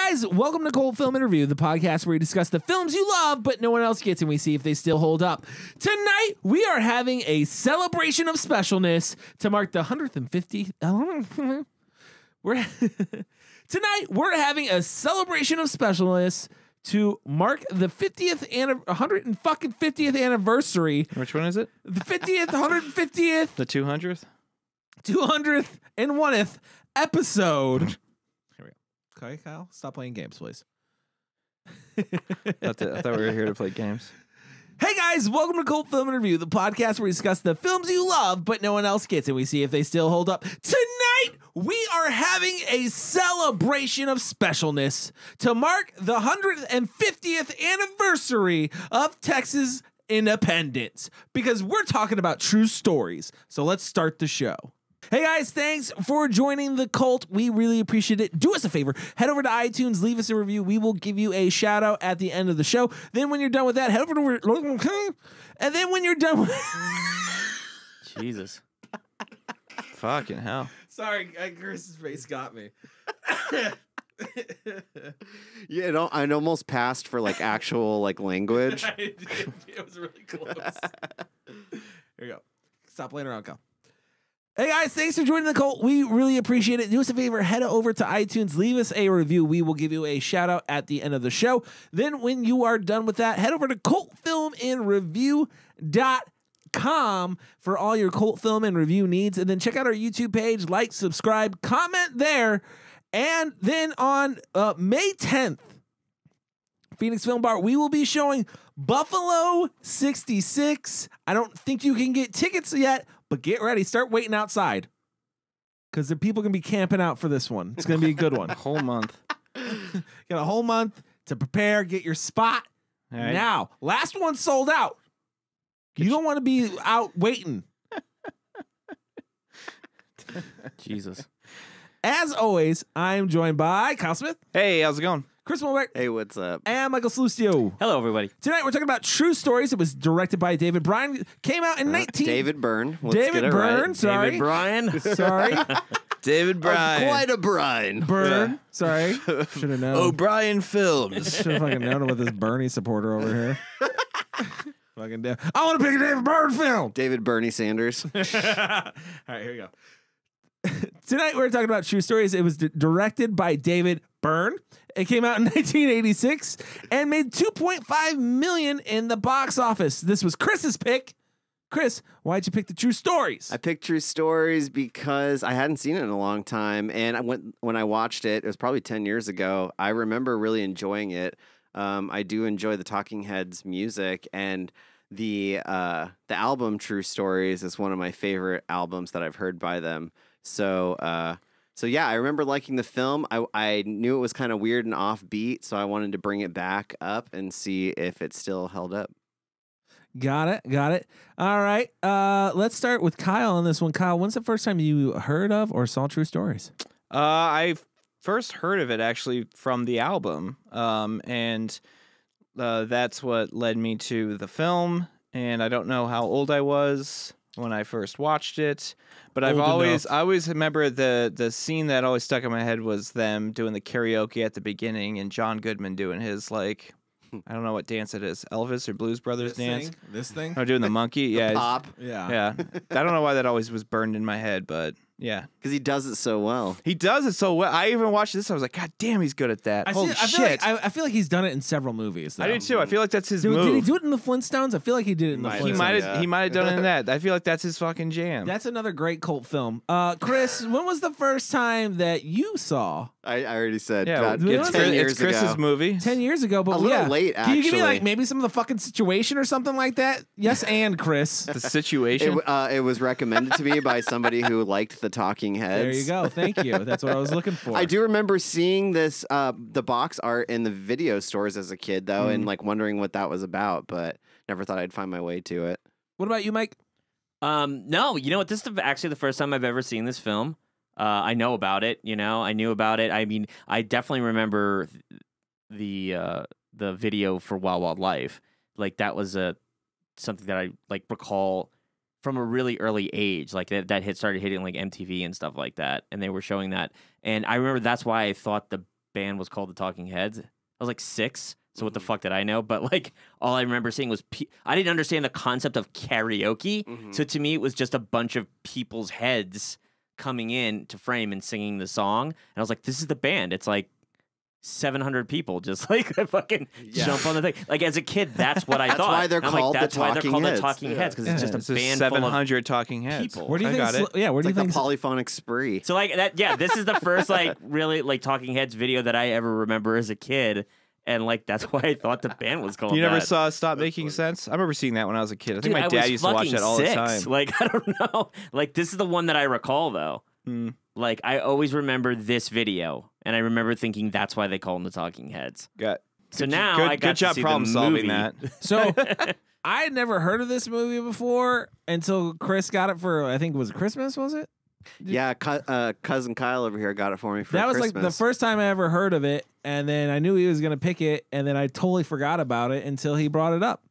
guys, welcome to Cold Film Interview, the podcast where we discuss the films you love, but no one else gets, and we see if they still hold up. Tonight, we are having a celebration of specialness to mark the 150th. Tonight, we're having a celebration of specialness to mark the 150th anniversary. Which one is it? The 50th, 150th. The 200th? 201th episode. Here we go. Okay, Kyle, stop playing games, please. I thought we were here to play games. Hey guys, welcome to Cult Film Interview, the podcast where we discuss the films you love, but no one else gets, and we see if they still hold up. Tonight, we are having a celebration of specialness to mark the 150th anniversary of Texas independence, because we're talking about true stories. So let's start the show. Hey guys, thanks for joining the cult. We really appreciate it. Do us a favor, head over to iTunes, leave us a review. We will give you a shout out at the end of the show. Then when you're done with that, head over to and then when you're done with Jesus. Fucking hell. Sorry, Chris's face got me. Yeah, I'd almost passed for like actual like language. I did. It was really close. Here you go. Stop playing around, Kyle. Hey guys, thanks for joining the cult. We really appreciate it. Do us a favor, head over to iTunes, leave us a review. We will give you a shout out at the end of the show. Then when you are done with that, head over to cultfilmandreview.com for all your cult film and review needs. And then check out our YouTube page, like, subscribe, comment there. And then on May 10th, Phoenix Film Bar, we will be showing Buffalo 66. I don't think you can get tickets yet, but get ready. Start waiting outside, because the people can be camping out for this one. It's going to be a good one. A whole month. Got a whole month to prepare, get your spot. All right. Now, last one sold out. You don't want to be out waiting. Jesus. As always, I'm joined by Kyle Smith, Hey, how's it going? Chris Moonwalker, Hey, what's up? and Michael Salustio. Hello, everybody. Tonight, we're talking about True Stories. It was directed by David Byrne. Came out in 19... David Byrne. Let's David get it Byrne, right. sorry. David Bryan. Sorry. David Bryan. Quite a Brine. Byrne. Sorry. Should have known. O'Brien Films. Should have fucking known with this Bernie supporter over here. Fucking damn. I want to pick a David Byrne film. David Bernie Sanders. All right, here we go. Tonight we're talking about True Stories. It was directed by David Byrne. It came out in 1986 and made $2.5 million in the box office. This was Chris's pick. Chris, why'd you pick the True Stories? I picked True Stories because I hadn't seen it in a long time, and when I watched it, it was probably 10 years ago. I remember really enjoying it. I do enjoy the Talking Heads music, and the album True Stories is one of my favorite albums that I've heard by them. So yeah, I remember liking the film. I knew it was kind of weird and offbeat, so I wanted to bring it back up and see if it still held up. Got it. All right. Let's start with Kyle on this one. Kyle, when's the first time you heard of or saw True Stories? I first heard of it actually from the album, and that's what led me to the film. And I don't know how old I was when I first watched it, but I always remember the scene that always stuck in my head was them doing the karaoke at the beginning and John Goodman doing his, like, I don't know what dance it is, Elvis or Blues Brothers dance. This thing? Or doing the monkey. Yeah. Pop. Yeah. I don't know why that always was burned in my head, but yeah. Because he does it so well. He does it so well. I even watched this. I was like, God damn, he's good at that. Holy shit. I feel like he's done it in several movies, though. I do too. I feel like that's his Did move. he do it in the Flintstones? I feel like he did it in the Flintstones. He might have done it in that. I feel like that's his fucking jam. That's another great cult film. Chris, when was the first time that you saw? I already said. Yeah, God, it's 10 years it's Chris's ago. movie. 10 years ago, but A little late, Can you give me actually. like maybe some of the fucking situation or something like that? Yes, and Chris. The situation. It was recommended to me by somebody who liked the Talking Heads. There you go. Thank you. That's what I was looking for. I do remember seeing this the box art in the video stores as a kid, though, and like wondering what that was about, but never thought I'd find my way to it. What about you, Mike? No, you know what? This is actually the first time I've ever seen this film. I know about it. I knew about it. I mean, I definitely remember the video for Wild Wild Life. Like that was something that I like recall from a really early age. Like that hit started hitting like MTV and stuff like that, and they were showing that. And I remember that's why I thought the band was called the Talking Heads. I was like 6, so what the fuck did I know? But like all I remember seeing was I didn't understand the concept of karaoke. So to me, it was just a bunch of people's heads coming in to frame and singing the song. And I was like, this is the band. It's like 700 people just like fucking jump on the thing. Like as a kid, that's what I thought. That's why they're called that's the why they're called Talking the Talking Heads, because it's just a band full of 700 talking heads. people. Where do you I think? got it. Yeah, where It's do you like think? the polyphonic spree. So like that, yeah. This is the first like really like Talking Heads video that I ever remember as a kid, and like that's why I thought the band was called. You never that. saw Stop Making Sense? I remember seeing that when I was a kid. I think Dude, my I dad was used to watch fucking that all 6. the time. Like I don't know. Like this is the one that I recall though. Like I always remember this video, and I remember thinking that's why they call them the Talking Heads. So now I got good job to see problem the solving movie. that. So I had never heard of this movie before until Chris got it for, I think, was it Christmas, was it? Yeah, cousin Kyle over here got it for me for That was Christmas. like the first time I ever heard of it, and then I knew he was going to pick it, and then I totally forgot about it until he brought it up.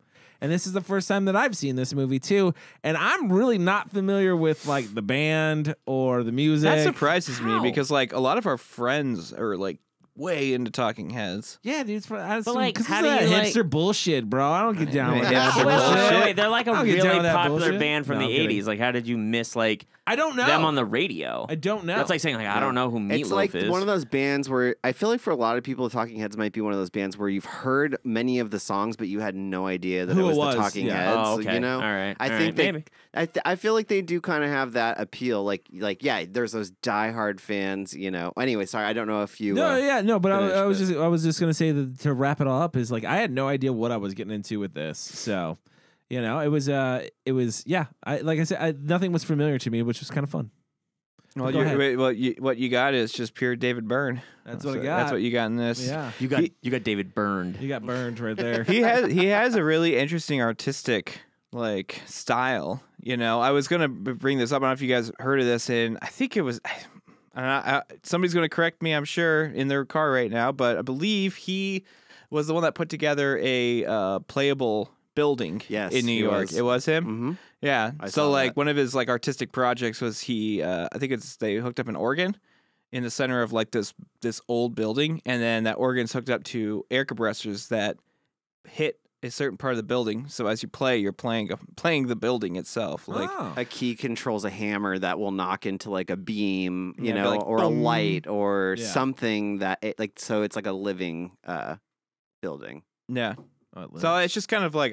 And this is the first time that I've seen this movie too, and I'm really not familiar with like the band or the music. That surprises me How? because like a lot of our friends are like way into Talking Heads. Yeah, dude. But like, because how of do that you, like- hipster bullshit, bro. I don't get down with that Hipster bullshit. Wait, they're like a I don't get down really with that popular bullshit. band from No, the I'm kidding. 80s. Like, how did you miss like I don't know them on the radio? I don't know. That's like saying like I don't know who Meatloaf It's like is. one of those bands where I feel like for a lot of people, the Talking Heads might be one of those bands where you've heard many of the songs, but you had no idea that Who it it was, the Talking yeah. Heads. Oh, okay. You know, All right. I All think right. Maybe. I feel like they do kind of have that appeal. Like yeah, there's those diehard fans. You know. Anyway, sorry, I don't know if you. No, but finish, I was just gonna say that to wrap it all up is like I had no idea what I was getting into with this. So, you know, it was yeah. Like I said, nothing was familiar to me, which was kind of fun. Well, Go ahead. what you got is just pure David Byrne. That's what I So got. That's what you got in this. Yeah, You got David Byrne. you got burned right there. he has a really interesting artistic like style. You know, I was gonna bring this up. I don't know if you guys heard of this, and I think it was. Somebody's gonna correct me, I'm sure, in their car right now, but I believe he was the one that put together a playable building Yes, in New he York. was. It was him. Mm-hmm. Yeah. I So saw like that. one of his like artistic projects was I think they hooked up an organ in the center of like this old building, and then that organ's hooked up to air compressors that hit a certain part of the building. So as you play, you're playing the building itself. Like Oh. A key controls a hammer that will knock into like a beam, you Yeah, know, like, or boom. a light or Yeah. something that so it's like a living building. yeah. Oh, it So lives. it's just kind of like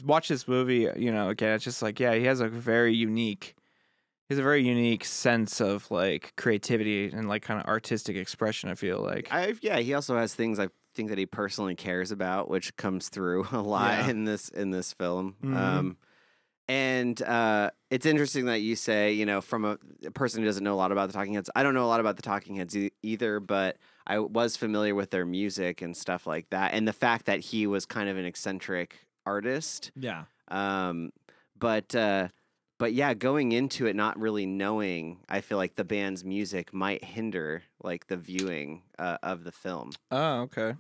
watch this movie, you know, again, it's just like, yeah, he has a very unique sense of like creativity and like kind of artistic expression, I feel like. He also has things I think that he personally cares about, which comes through a lot Yeah. in this film. Mhm. And it's interesting that you say, you know, from a person who doesn't know a lot about the Talking Heads. I don't know a lot about the Talking Heads either, but I was familiar with their music and stuff like that, and the fact that he was kind of an eccentric artist. yeah. But yeah, going into it not really knowing, I feel like the band's music might hinder like the viewing of the film. Oh, okay.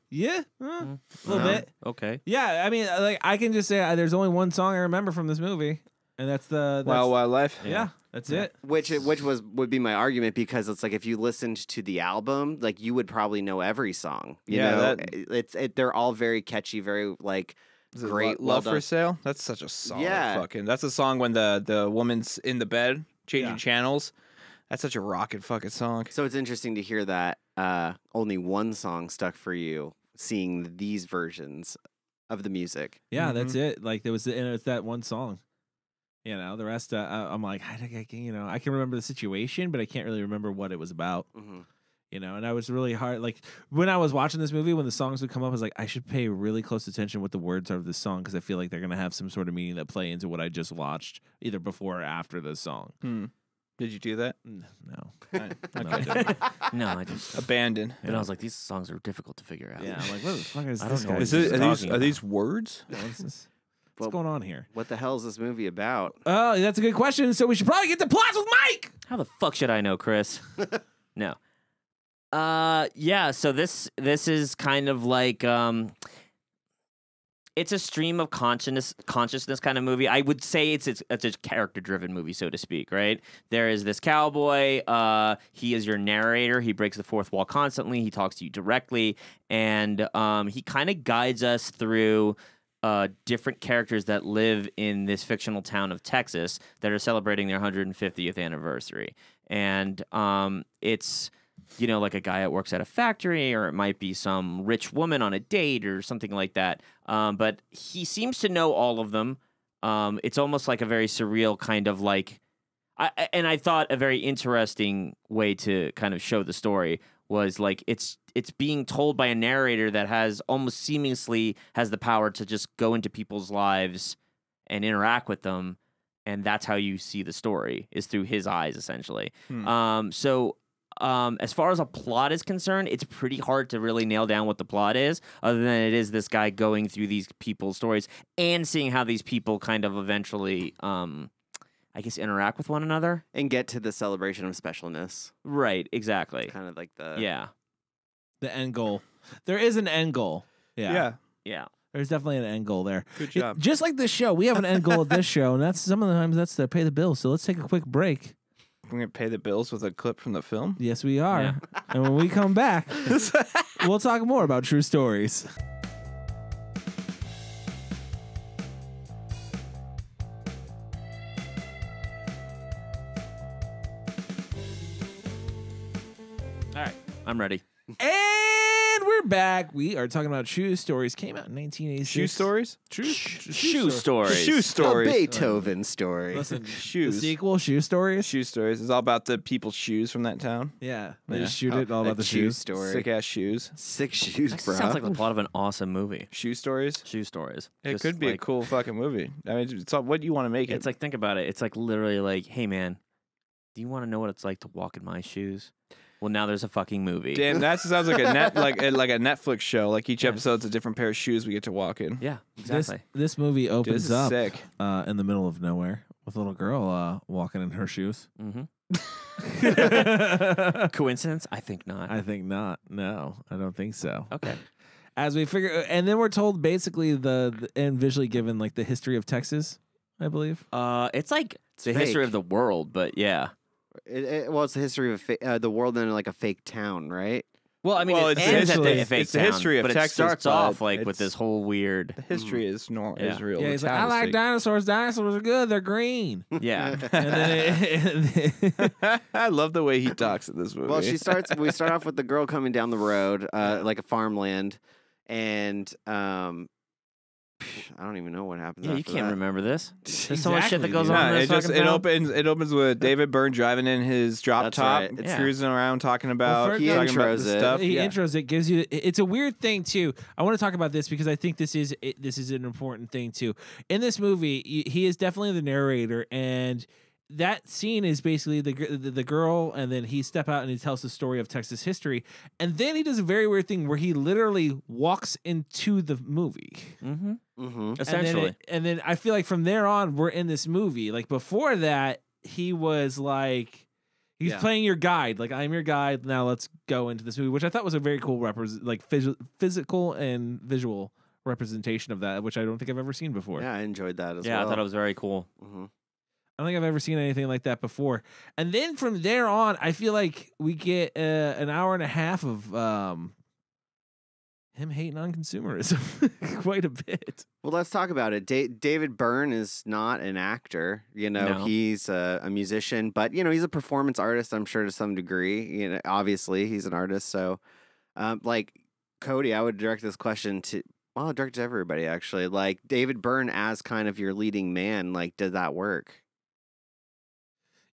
Yeah, a little No. bit. Okay. Yeah, I mean, like I can just say there's only one song I remember from this movie, and that's Wild Wild Life. yeah, that's it. Which would be my argument, because it's like if you listened to the album, like you would probably know every song. You Yeah, know, they're all very catchy, very like Is it great. well Love done. for Sale? That's such a solid Yeah. fucking. That's a song when the woman's in the bed changing Yeah. channels. That's such a rockin' fucking song. So it's interesting to hear that only one song stuck for you, seeing these versions of the music. Yeah, that's it. Like there was, and it's that one song. You know, the rest, I'm like, I can remember the situation, but I can't really remember what it was about. Mm-hmm. You know, and I was really hard. Like when I was watching this movie, when the songs would come up, I was like, I should pay really close attention what the words are of this song, because I feel like they're gonna have some sort of meaning that play into what I just watched, either before or after the song. Did you do that? No, Right. no, I Okay. didn't. No, I just. Abandoned. And I was like, these songs are difficult to figure out. Yeah, I'm like, what the fuck is I this don't know guy? what Is he's it, talking are these words? What's this? Well- What's going on here? What the hell is this movie about? Oh, that's a good question. So we should probably get to plots with Mike. How the fuck should I know, Chris? No. Yeah, so this is kind of like it's a stream of consciousness kind of movie. I would say it's a character driven movie, so to speak. Right? There is this cowboy. He is your narrator. He breaks the fourth wall constantly. He talks to you directly, and he kind of guides us through different characters that live in this fictional town of Texas that are celebrating their 150th anniversary. And it's, you know, like a guy that works at a factory, or it might be some rich woman on a date or something like that. But he seems to know all of them. It's almost like a very surreal kind of like, I thought a very interesting way to kind of show the story was like it's being told by a narrator that has almost seamlessly has the power to just go into people's lives and interact with them, and that's how you see the story is through his eyes essentially. As far as a plot is concerned, it's pretty hard to really nail down what the plot is, other than it is this guy going through these people's stories and seeing how these people kind of eventually I guess interact with one another and get to the celebration of specialness. Right, exactly. Kind of like the The end goal. There is an end goal. Yeah. There's definitely an end goal there. Good job. Just like this show, we have an end goal at this show, and that's sometimes that's to pay the bills. So let's take a quick break. We're going to pay the bills with a clip from the film. Yes, we are. Yeah. And when we come back, we'll talk more about true stories. All right, I'm ready. And we're back. We are talking about True Stories. Came out in 1986. Shoe stories? Shoe stories. Shoe A stories. Beethoven story. Listen, the Shoes. sequel, Shoe Stories. Shoe stories. It's all about the people's shoes from that town. Yeah, they Yeah. just shoot it all a about the shoe shoes. story. Sick ass shoes. Sick shoes, That bro. sounds like the plot of an awesome movie. Shoe stories. Shoe stories. It Just could be a like, cool fucking movie. I mean, it's all, what do you want to make it? It's like, think about it. It's like literally like, hey man, do you want to know what it's like to walk in my shoes? Well, now there's a fucking movie. Damn, that sounds like a like a Netflix show. Like each episode's a different pair of shoes we get to walk in. Yeah, exactly. This movie Dude, opens this is up sick. in the middle of nowhere with a little girl walking in her shoes. Mm-hmm. Coincidence? I think not. I think not. No, I don't think so. Okay. As we figure, and then we're told basically and visually given like the history of Texas, I believe. It's like It's the history fake. of the world, but yeah. Well, it's the history of the world in like a fake town, right? Well, I mean, Well, it it's ends at essentially- the fake it's the town, history of but Texas, it starts but off like with it's- this whole weird. The history is Yeah. real. Yeah, The he's like, town I is like fake. dinosaurs. Dinosaurs are good. They're green. Yeah. And then I love the way he talks in this movie. Well, we start off with the girl coming down the road, like a farmland, and I don't even know what happens. Yeah, you after can't that. remember this. There's so much shit that goes dude. on Nah, in it this just fucking film. it opens with David Byrne driving in his drop That's top, right. it's Yeah. cruising around talking about first- He talking about intros the it. stuff. He Yeah. intros it, gives you. It's a weird thing too. I want to talk about this because I think this is an important thing too. In this movie, he is definitely the narrator, and that scene is basically the girl, and then he step out and he tells the story of Texas history, and then he does a very weird thing where he literally walks into the movie. Mm-hmm. Mm-hmm. Essentially. And then I feel like from there on, we're in this movie. Like before that, he was like, he's Yeah. playing your guide. Like, I'm your guide. Now let's go into this movie, which I thought was a very cool physical and visual representation of that, which I don't think I've ever seen before. Yeah, I enjoyed that as Yeah, well. I thought it was very cool. Mm-hmm. I don't think I've ever seen anything like that before. And then from there on, I feel like we get an hour and a half of him hating on consumerism quite a bit. Well, let's talk about it. David Byrne is not an actor. You know, No. he's a musician, but you know, he's a performance artist. I'm sure to some degree. You know, obviously he's an artist. So, like Cody, I would direct this question to. Well, I'll direct it to everybody actually. Like David Byrne as kind of your leading man. Like, did that work?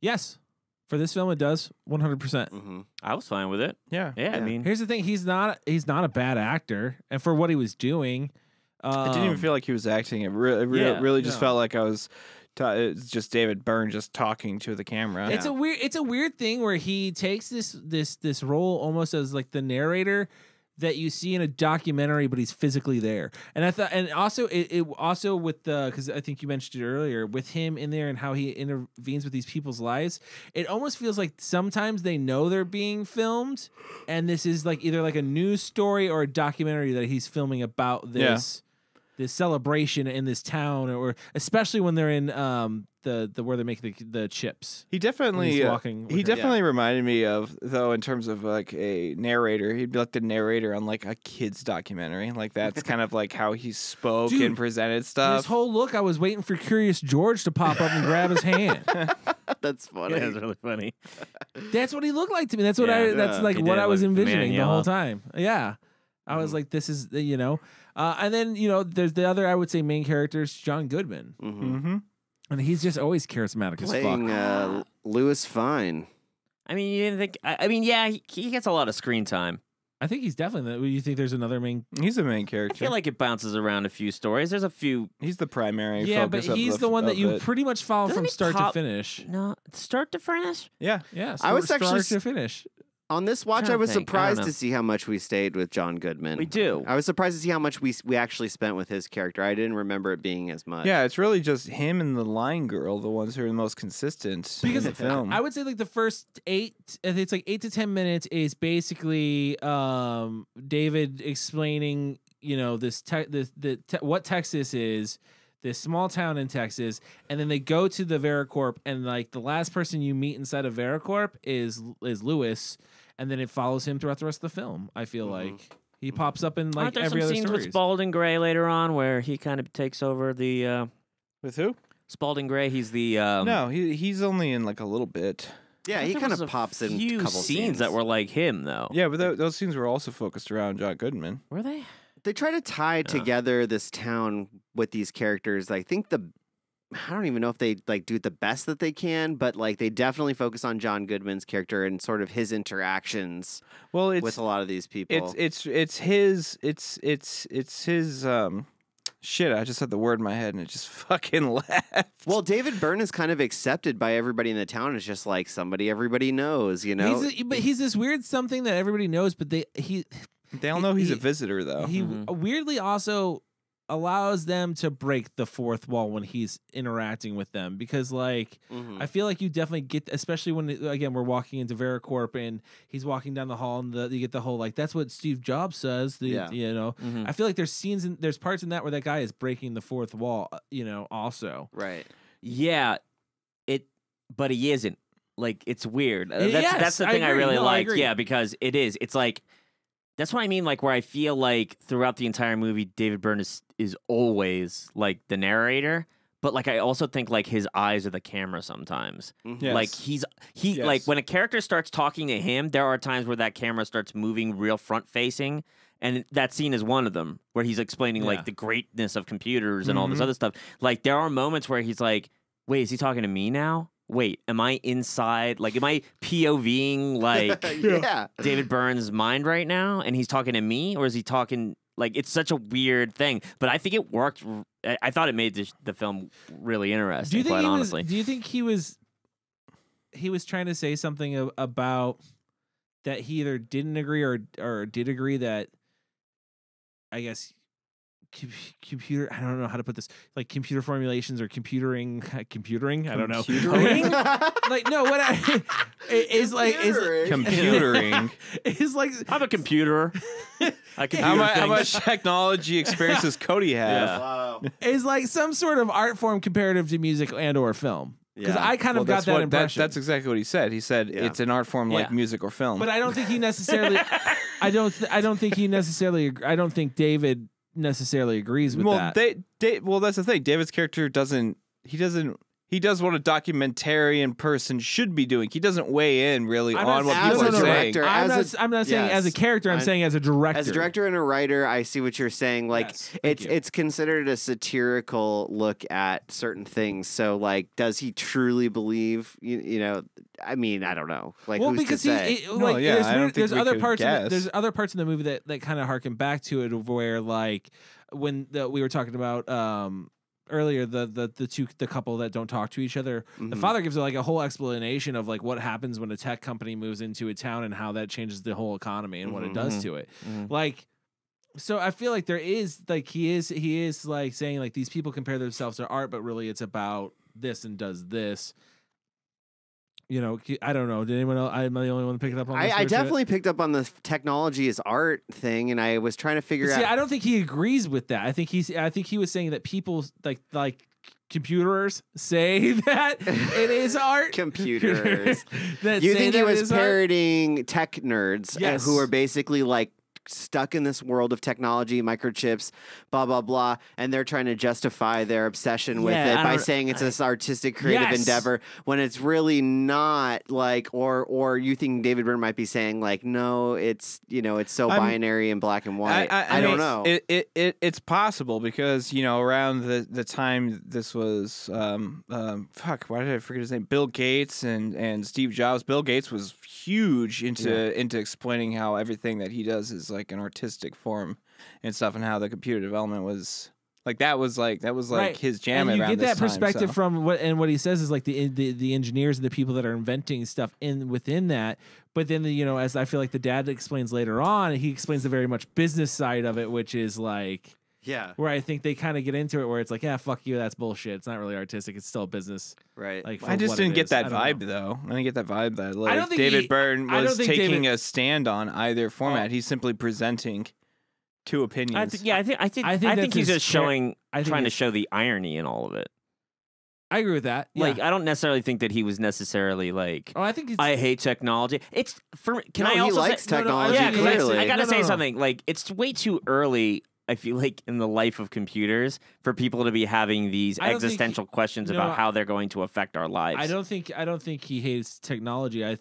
Yes. For this film, it does 100%. Mm-hmm. I was fine with it. Yeah. Yeah, I Yeah. mean, Here's the thing: he's not a bad actor, and for what he was doing, It didn't even feel like he was acting. It really just no. felt like I was. It's just David Byrne just talking to the camera. It's a weird thing where he takes this role almost as like the narrator that you see in a documentary, but he's physically there. And I thought, and also it also with the, because I think you mentioned it earlier, with him in there and how he intervenes with these people's lives, it almost feels like sometimes they know they're being filmed, and this is like either like a news story or a documentary that he's filming about this this celebration in this town, or especially when they're in the where they make the chips. He definitely He's walking with he her. definitely reminded me of, though, in terms of like a narrator. He'd be like the narrator on like a kid's documentary. Like that's kind of like how he spoke Dude, and presented stuff. His whole look, I was waiting for Curious George to pop up and grab his hand. That's funny. Yeah, it's really funny. That's what he looked like to me. That's what Yeah, that's like he what did I was look- the man envisioning the yellow. whole time. Yeah. I was like, this is, and then, there's the other, I would say, main characters, John Goodman. Mm-hmm. And he's just always charismatic as Playing fuck. Lewis Fine. I mean, you didn't think? I mean, yeah, he gets a lot of screen time. I think he's definitely, you think there's another main? He's the main I character. feel like it bounces around a few stories. There's a few. He's the primary. Yeah, but focus he's of the one that of you it. pretty much follow Doesn't from he start pop- to finish. No, start to finish. Yeah. Yeah, I was start actually to finish. On this watch, Trying I to was think. I don't surprised know. to see how much we stayed with John Goodman. We do. I was surprised to see how much we actually spent with his character. I didn't remember it being as much. Yeah, it's really just him and the line girl, the ones who are the most consistent Because in the film. I would say like the first 8, I think it's like 8 to 10 minutes is basically David explaining, this what Texas is, this small town in Texas, and then they go to the Vericorp, and like the last person you meet inside of Vericorp is Lewis, and then it follows him throughout the rest of the film. I feel like he pops up in like Aren't there every some other scenes story. with Spalding Gray later on where he kind of takes over the With who? Spalding Gray? He's the No, he's only in like a little bit. Yeah, he there kind was of a pops in a few couple scenes that were like him though. Yeah, but those scenes were also focused around John Goodman. Were they? They try to tie together this town with these characters. I think I don't even know if they like do the best that they can, but like they definitely focus on John Goodman's character and sort of his interactions Well, it's with a lot of these people. it's his shit. I just had the word in my head and it just fucking left. Well, David Byrne is kind of accepted by everybody in the town. It's just like somebody everybody knows, But he's this weird something that everybody knows, but they all know he's a he- visitor though. he weirdly also allows them to break the fourth wall when he's interacting with them, because like Mhm. I feel like you definitely get, especially when again we're walking into Vericorp and he's walking down the hall and you get the whole like that's what Steve Jobs says. Yeah. I feel like there's parts in that where that guy is breaking the fourth wall. Also. Right. Yeah, but he isn't. Like it's weird. Yes, That's the I thing I agree. really No, I like. agree. Yeah, because it is. It's like that's what I mean. Like where I feel like throughout the entire movie, David Byrne is always like the narrator. But like I also think like his eyes are the camera sometimes. Yes. Like Yes. like when a character starts talking to him, there are times where that camera starts moving real front facing. And that scene is one of them where he's explaining Yeah. like the greatness of computers and all this other stuff. Like there are moments where he's like, wait, is he talking to me now? Wait, am I inside? Like, am I POVing like Yeah. David Byrne's mind right now? And he's talking to me? Or is he talking like it's such a weird thing? But I think it worked. I thought it made the film really interesting, Do you think quite he honestly. was? Do you think he was trying to say something about that he either didn't agree or did agree that I guess computer, I don't know how to put this, like computer formulations or computering I don't know. Computering? Like no, what I is like is Computering. is like I'm a computer. I computer How things. much technology experience does Cody have? Yeah. Wow. is like some sort of art form comparative to music and or film. Because Yeah. I kind Well, of got that's that what- impression. That's exactly what he said. He said Yeah. it's an art form like Yeah. music or film. But I don't think he necessarily. I don't think he necessarily. I don't think David necessarily agrees with that. Well, that's the thing. David's character doesn't. He does what a documentarian person should be doing. He doesn't weigh in really I'm on not- what as people a are saying. director, I'm not saying as a yes. character. I'm saying as a director. As a director and a writer, I see what you're saying. Like Yes, thank you. it's considered a satirical look at certain things. So like, does he truly believe? I mean, I don't know. Like, Well, who's because to say? like, yeah, there's, I don't weird- think there's we other could parts. guess. There's other parts in the movie that kind of harken back to it, where like when we were talking about earlier, the couple that don't talk to each other. The father gives like a whole explanation of like what happens when a tech company moves into a town and how that changes the whole economy and what it does to it. Like, so I feel like there is like he is like saying like these people compare themselves to art, but really it's about this and does this. you know, I don't know. Did anyone else? I'm the only one that picked up on this. I definitely picked up on the technology is art thing, and I was trying to figure See, out. I don't think he agrees with that. I think he was saying that people like computers say that it is art. Computers. that You say think he that it was is art. parroting tech nerds Yes. who are basically like stuck in this world of technology, microchips, blah blah blah, and they're trying to justify their obsession with Yeah, it I by don't- saying it's this artistic creative Yes. endeavor when it's really not. Like, or you think David Byrne might be saying like, no, it's it's so binary and black and white. I don't know. It's possible because around the time this was fuck, why did I forget his name? Bill Gates and Steve Jobs. Bill Gates was huge into explaining how everything that he does is like an artistic form and stuff, and how the computer development was that was Right. his jam. And you around get that this time, perspective so. from what he says is like the engineers and the people that are inventing stuff within that. But then as I feel like the dad explains later on, he explains the very much business side of it, which is like Yeah. where I think they kind of get into it, where it's like, yeah, fuck you, that's bullshit. It's not really artistic. It's still a business. Right. Like I for just what didn't it get is. that I don't vibe know. though. I didn't get that vibe that I don't think David Byrne I don't was think taking David- a stand on either format. He's simply presenting two opinions. I think that's he's his just showing, I think trying to it's- show the irony in all of it. I agree with that. Yeah. Like, I don't necessarily think that he was necessarily like, I think it's, I hate technology. It's for. Can No, I he also likes say, technology, Yeah, 'cause clearly. I gotta No, say no. something. Like, it's way too early. I feel like in the life of computers for people to be having these I don't think existential questions no, about how they're going to affect our lives. I don't think he hates technology. I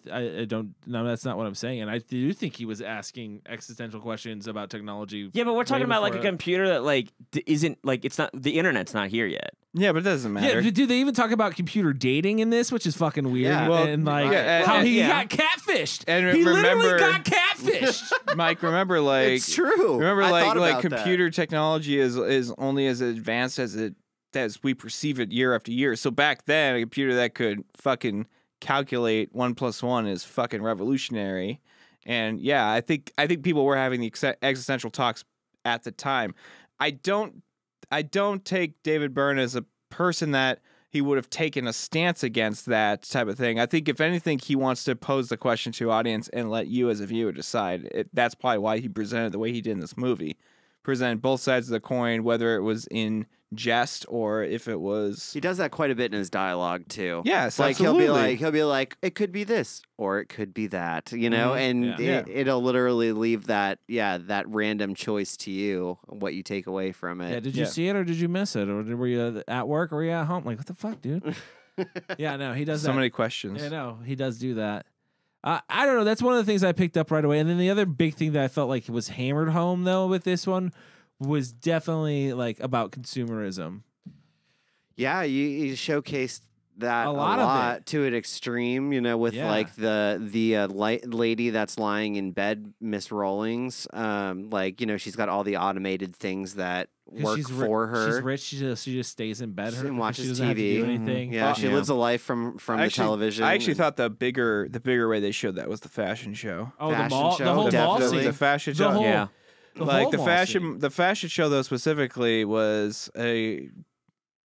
don't. No, that's not what I'm saying. And I do think he was asking existential questions about technology. Yeah, but we're talking way about like a before- computer that like isn't like it's not the internet's not here yet. Yeah, but it doesn't matter. Yeah, do they even talk about computer dating in this, which is fucking weird? Yeah. Well, and like yeah, how and- he yeah. got catfished. And he literally remember- got catfished. Mike, remember like It's true. Remember I thought like about that. computer technology is only as advanced as we perceive it year after year. So back then, a computer that could fucking calculate 1 + 1 is fucking revolutionary. And yeah, I think people were having the existential talks at the time. I don't take David Byrne as a person that he would have taken a stance against that type of thing. I think if anything, he wants to pose the question to audience and let you as a viewer decide. That's probably why he presented the way he did in this movie. Presented both sides of the coin, whether it was in jest or if it was. He does that quite a bit in his dialogue too. Yes, like absolutely. he'll be like, it could be this or it could be that, and Yeah. it'll literally leave that random choice to you, what you take away from it. Yeah, did you see it or did you miss it, or were you at work or were you at home? Like, what the fuck, dude? Yeah, no, he does So that. many questions. Yeah, no, he does do that. I don't know. That's one of the things I picked up right away. And then the other big thing that I felt like was hammered home though with this one was definitely like about consumerism. Yeah, you showcased that A a lot lot, of it. to an extreme, with Yeah. like the lady that's lying in bed, Miss Rawlings. She's got all the automated things that 'Cause work she's for her. She's rich. She just stays in bed. And 'cause watches she doesn't have to do TV. anything. Yeah, she lives a life from the television. I actually thought the bigger way they showed that was the fashion show. Oh, the Fashion mall, show, the whole mall definitely. scene. The fashion The show. whole- Yeah. the Like whole the mall fashion show though specifically was it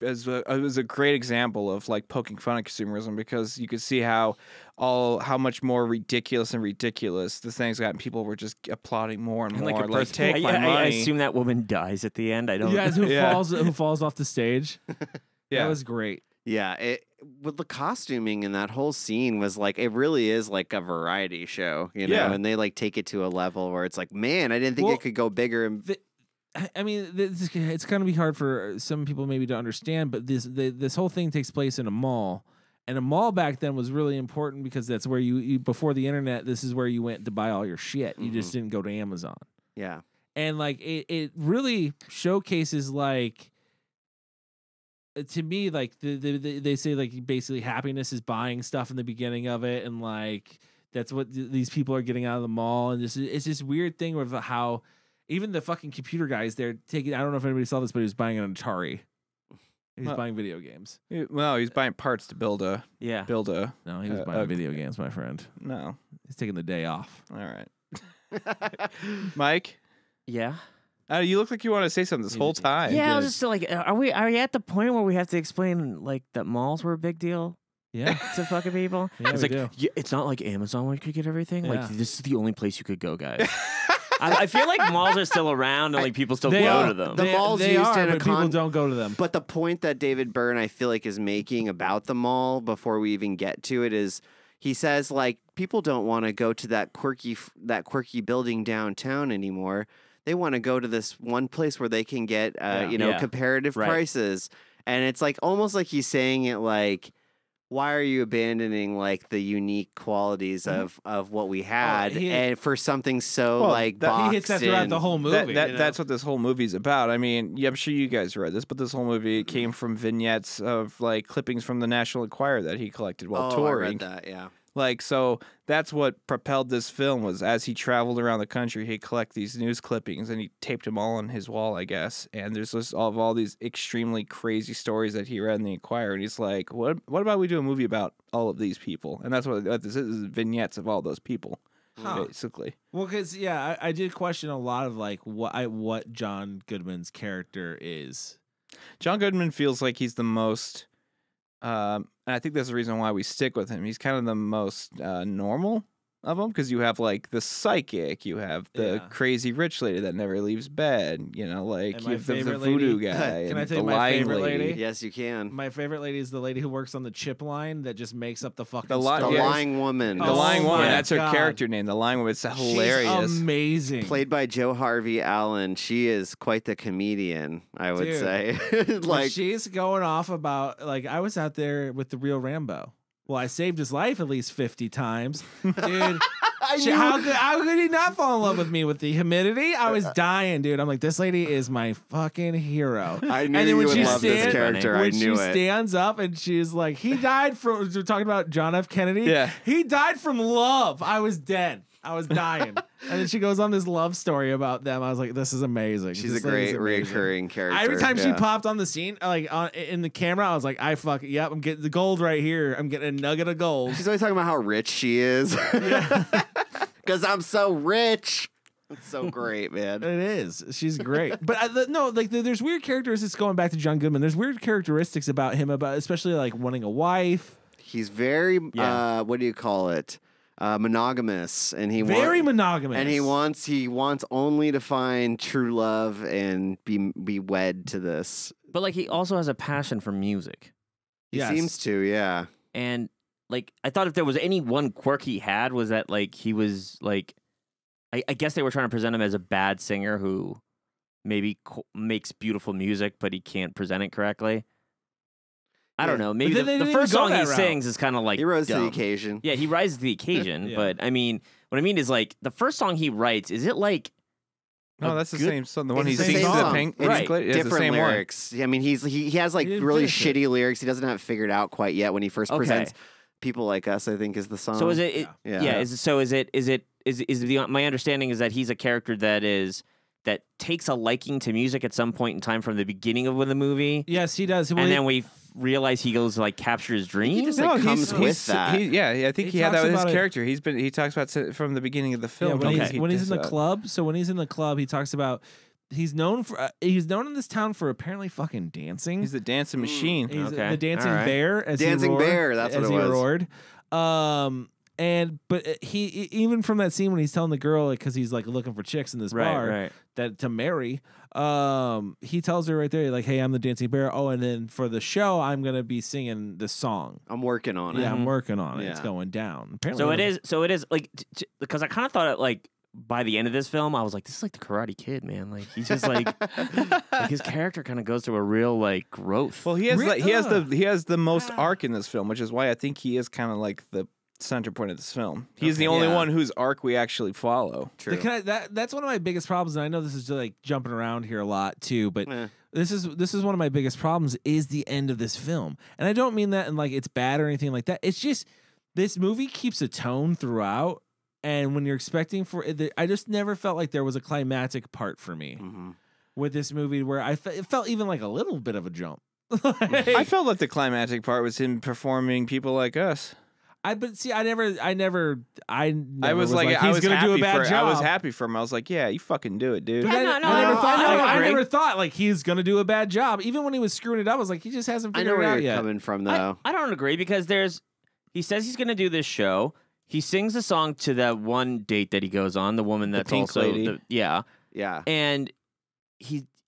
was a great example of like poking fun at consumerism, because you could see how much more ridiculous the things got, and people were just applauding more and And more. like a person, take my I money. assume that woman dies at the end. I don't. You guys who Yeah. falls off the stage. Yeah. That was great. Yeah, with the costuming in that whole scene was like, it really is like a variety show, Yeah. and they like take it to a level where it's like, man, I didn't think Well, it could go bigger. And I mean, it's going to be hard for some people maybe to understand, but this whole thing takes place in a mall. And a mall back then was really important because that's where you before the internet, this is where you went to buy all your shit. You just didn't go to Amazon. yeah, And like it really showcases like, to me, like they say like basically happiness is buying stuff in the beginning of it, and like that's what these people are getting out of the mall, and it's this weird thing with how even the fucking computer guys they're taking. I don't know if anybody saw this, but he was buying an Atari. He was buying video games. Well, he's buying parts to build a Yeah. No, he was buying video games, my friend. No. He's taking the day off. All right. Mike, Yeah. you look like you want to say something this whole time. Yeah. I was good. just like, are we at the point where we have to explain like that malls were a big deal? Yeah. to fucking people. Yeah, it's we like do. it's not like Amazon where you could get everything. Yeah. Like this is the only place you could go, guys. I feel like malls are still around and like people still They go are. to them. The malls they used are, in a but people con- don't go to them. But the point that David Byrne, I feel like, is making about the mall before we even get to it is he says, like, people don't want to go to that quirky building downtown anymore. They want to go to this one place where they can get, Yeah. comparative Right. prices. And it's like almost like he's saying it like, why are you abandoning like the unique qualities of what we had and for something so Well, like He hits that boxed throughout in? the whole movie. That's what this whole movie's about. I mean, yeah, I'm sure you guys read this, but this whole movie came from vignettes of like clippings from the National Enquirer that he collected while I touring. read that, yeah. Like, so that's what propelled this film was as he traveled around the country, he'd collect these news clippings and he taped them all on his wall, I guess. And there's just all these extremely crazy stories that he read in the Enquirer. And he's like, what about we do a movie about all of these people? And that's what this is vignettes of all those people, basically. Well, because I did question a lot of like what John Goodman's character is. John Goodman feels like he's the most, and I think that's the reason why we stick with him. He's kind of the most normal of them because you have like the psychic, you have the crazy rich lady that never leaves bed, you know, like And you my have the favorite voodoo lady- guy. Can and I tell you the my lying favorite lady? Yes, you can. My favorite lady is the lady who works on the chip line that just makes up the fucking The stories. The yeah. lying woman. The Oh lying woman, my that's her God. character name. The lying woman, it's hilarious. She's amazing. Played by Joe Harvey Allen. She is quite the comedian, I would Dude. say. When like she's going off about like I was out there with the real Rambo. Well, I saved his life at least 50 times, dude. How could he not fall in love with me with the humidity? I was dying, dude. I'm like, this lady is my fucking hero. I knew And then you when would she love this stands- character. I When she knew it. stands up and she's like, he died from. We're talking about John F. Kennedy. Yeah. He died from love. I was dead. I was dying. And then she goes on this love story about them. I was like, this is amazing. She's This a lady's great amazing. reoccurring character. Every time she yeah. popped on the scene, like in the camera, I was like, yep, I'm getting the gold right here. I'm getting a nugget of gold. She's always talking about how rich she is. Because I'm so rich. It's so great, man. It is. She's great. But there's weird characteristics going back to John Goodman. There's weird characteristics about him, especially like wanting a wife. He's very, Yeah. what do you call it? Monogamous, and he Very monogamous. and he wants only to find true love and be wed to this. But like he also has a passion for music. He Yes. seems to, yeah. And like I thought if there was any one quirk he had was that like he was like I guess they were trying to present him as a bad singer who maybe makes beautiful music but he can't present it correctly. I don't know. Maybe But they the didn't first go song he that route. sings is kind of like He rose to the dumb. occasion. Yeah, he rises to the occasion. Yeah. But I mean, what I mean is like the first song he writes, is it like No, a that's the good- same song. The one he It's the sings same to the song. pink. It's Right. It's the different same lyrics. I mean, he has like He didn't really finish it. shitty lyrics. He doesn't have it figured out quite yet when he first Okay. presents People Like Us, I think is the song. So is it? Yeah. Yeah. My understanding is that he's a character that takes a liking to music at some point in time from the beginning of the movie, Yes, he does. and then we realize he goes to like capture his dreams. just, like, comes with that. I think He he had that talks with his about it- character. He talks about it from the beginning of the film. when, Okay. when he's in the club. So when he's in the club, he talks about he's known in this town for apparently fucking dancing. He's the dancing machine. He's Okay. the dancing All right. bear. As Dancing he roared, bear, that's what as it he was. roared. But he even from that scene when he's telling the girl because he's like looking for chicks in this bar right. that to marry. He tells her right there like, "Hey, I'm the dancing bear. Oh, and then for the show, I'm gonna be singing this song. I'm working on it. Yeah, I'm working on it. It's Yeah. going down. Apparently, So it is like because I kind of thought it like by the end of this film, I was like, this is like the Karate Kid, man. Like he's just like his character kind of goes through a real like growth. Well, he has Re- he has the most arc in this film, which is why I think he is kind of like the center point of this film. He's the only Yeah. one whose arc we actually follow. True. That's one of my biggest problems, and I know this is like jumping around here a lot too, but Eh. this is one of my biggest problems is the end of this film, and I don't mean that in like it's bad or anything like that. It's just this movie keeps a tone throughout, and when you're expecting for it, I just never felt like there was a climactic part for me Mhm. with this movie where it felt even like a little bit of a jump. I felt like the climactic part was him performing People Like Us. I never was like, he's I was gonna happy do a bad for, job. I was happy for him. I was like, yeah, you fucking do it, dude. But Yeah, I, no, I never no, thought. I don't I agree. never thought like he's gonna do a bad job. Even when he was screwing it up, I was like, he just hasn't I figured know it out where you're yet. coming from, though. I don't agree because there's he says he's going to do this show. He sings a song to that one date that he goes on, the woman that's pink also lady. Yeah. and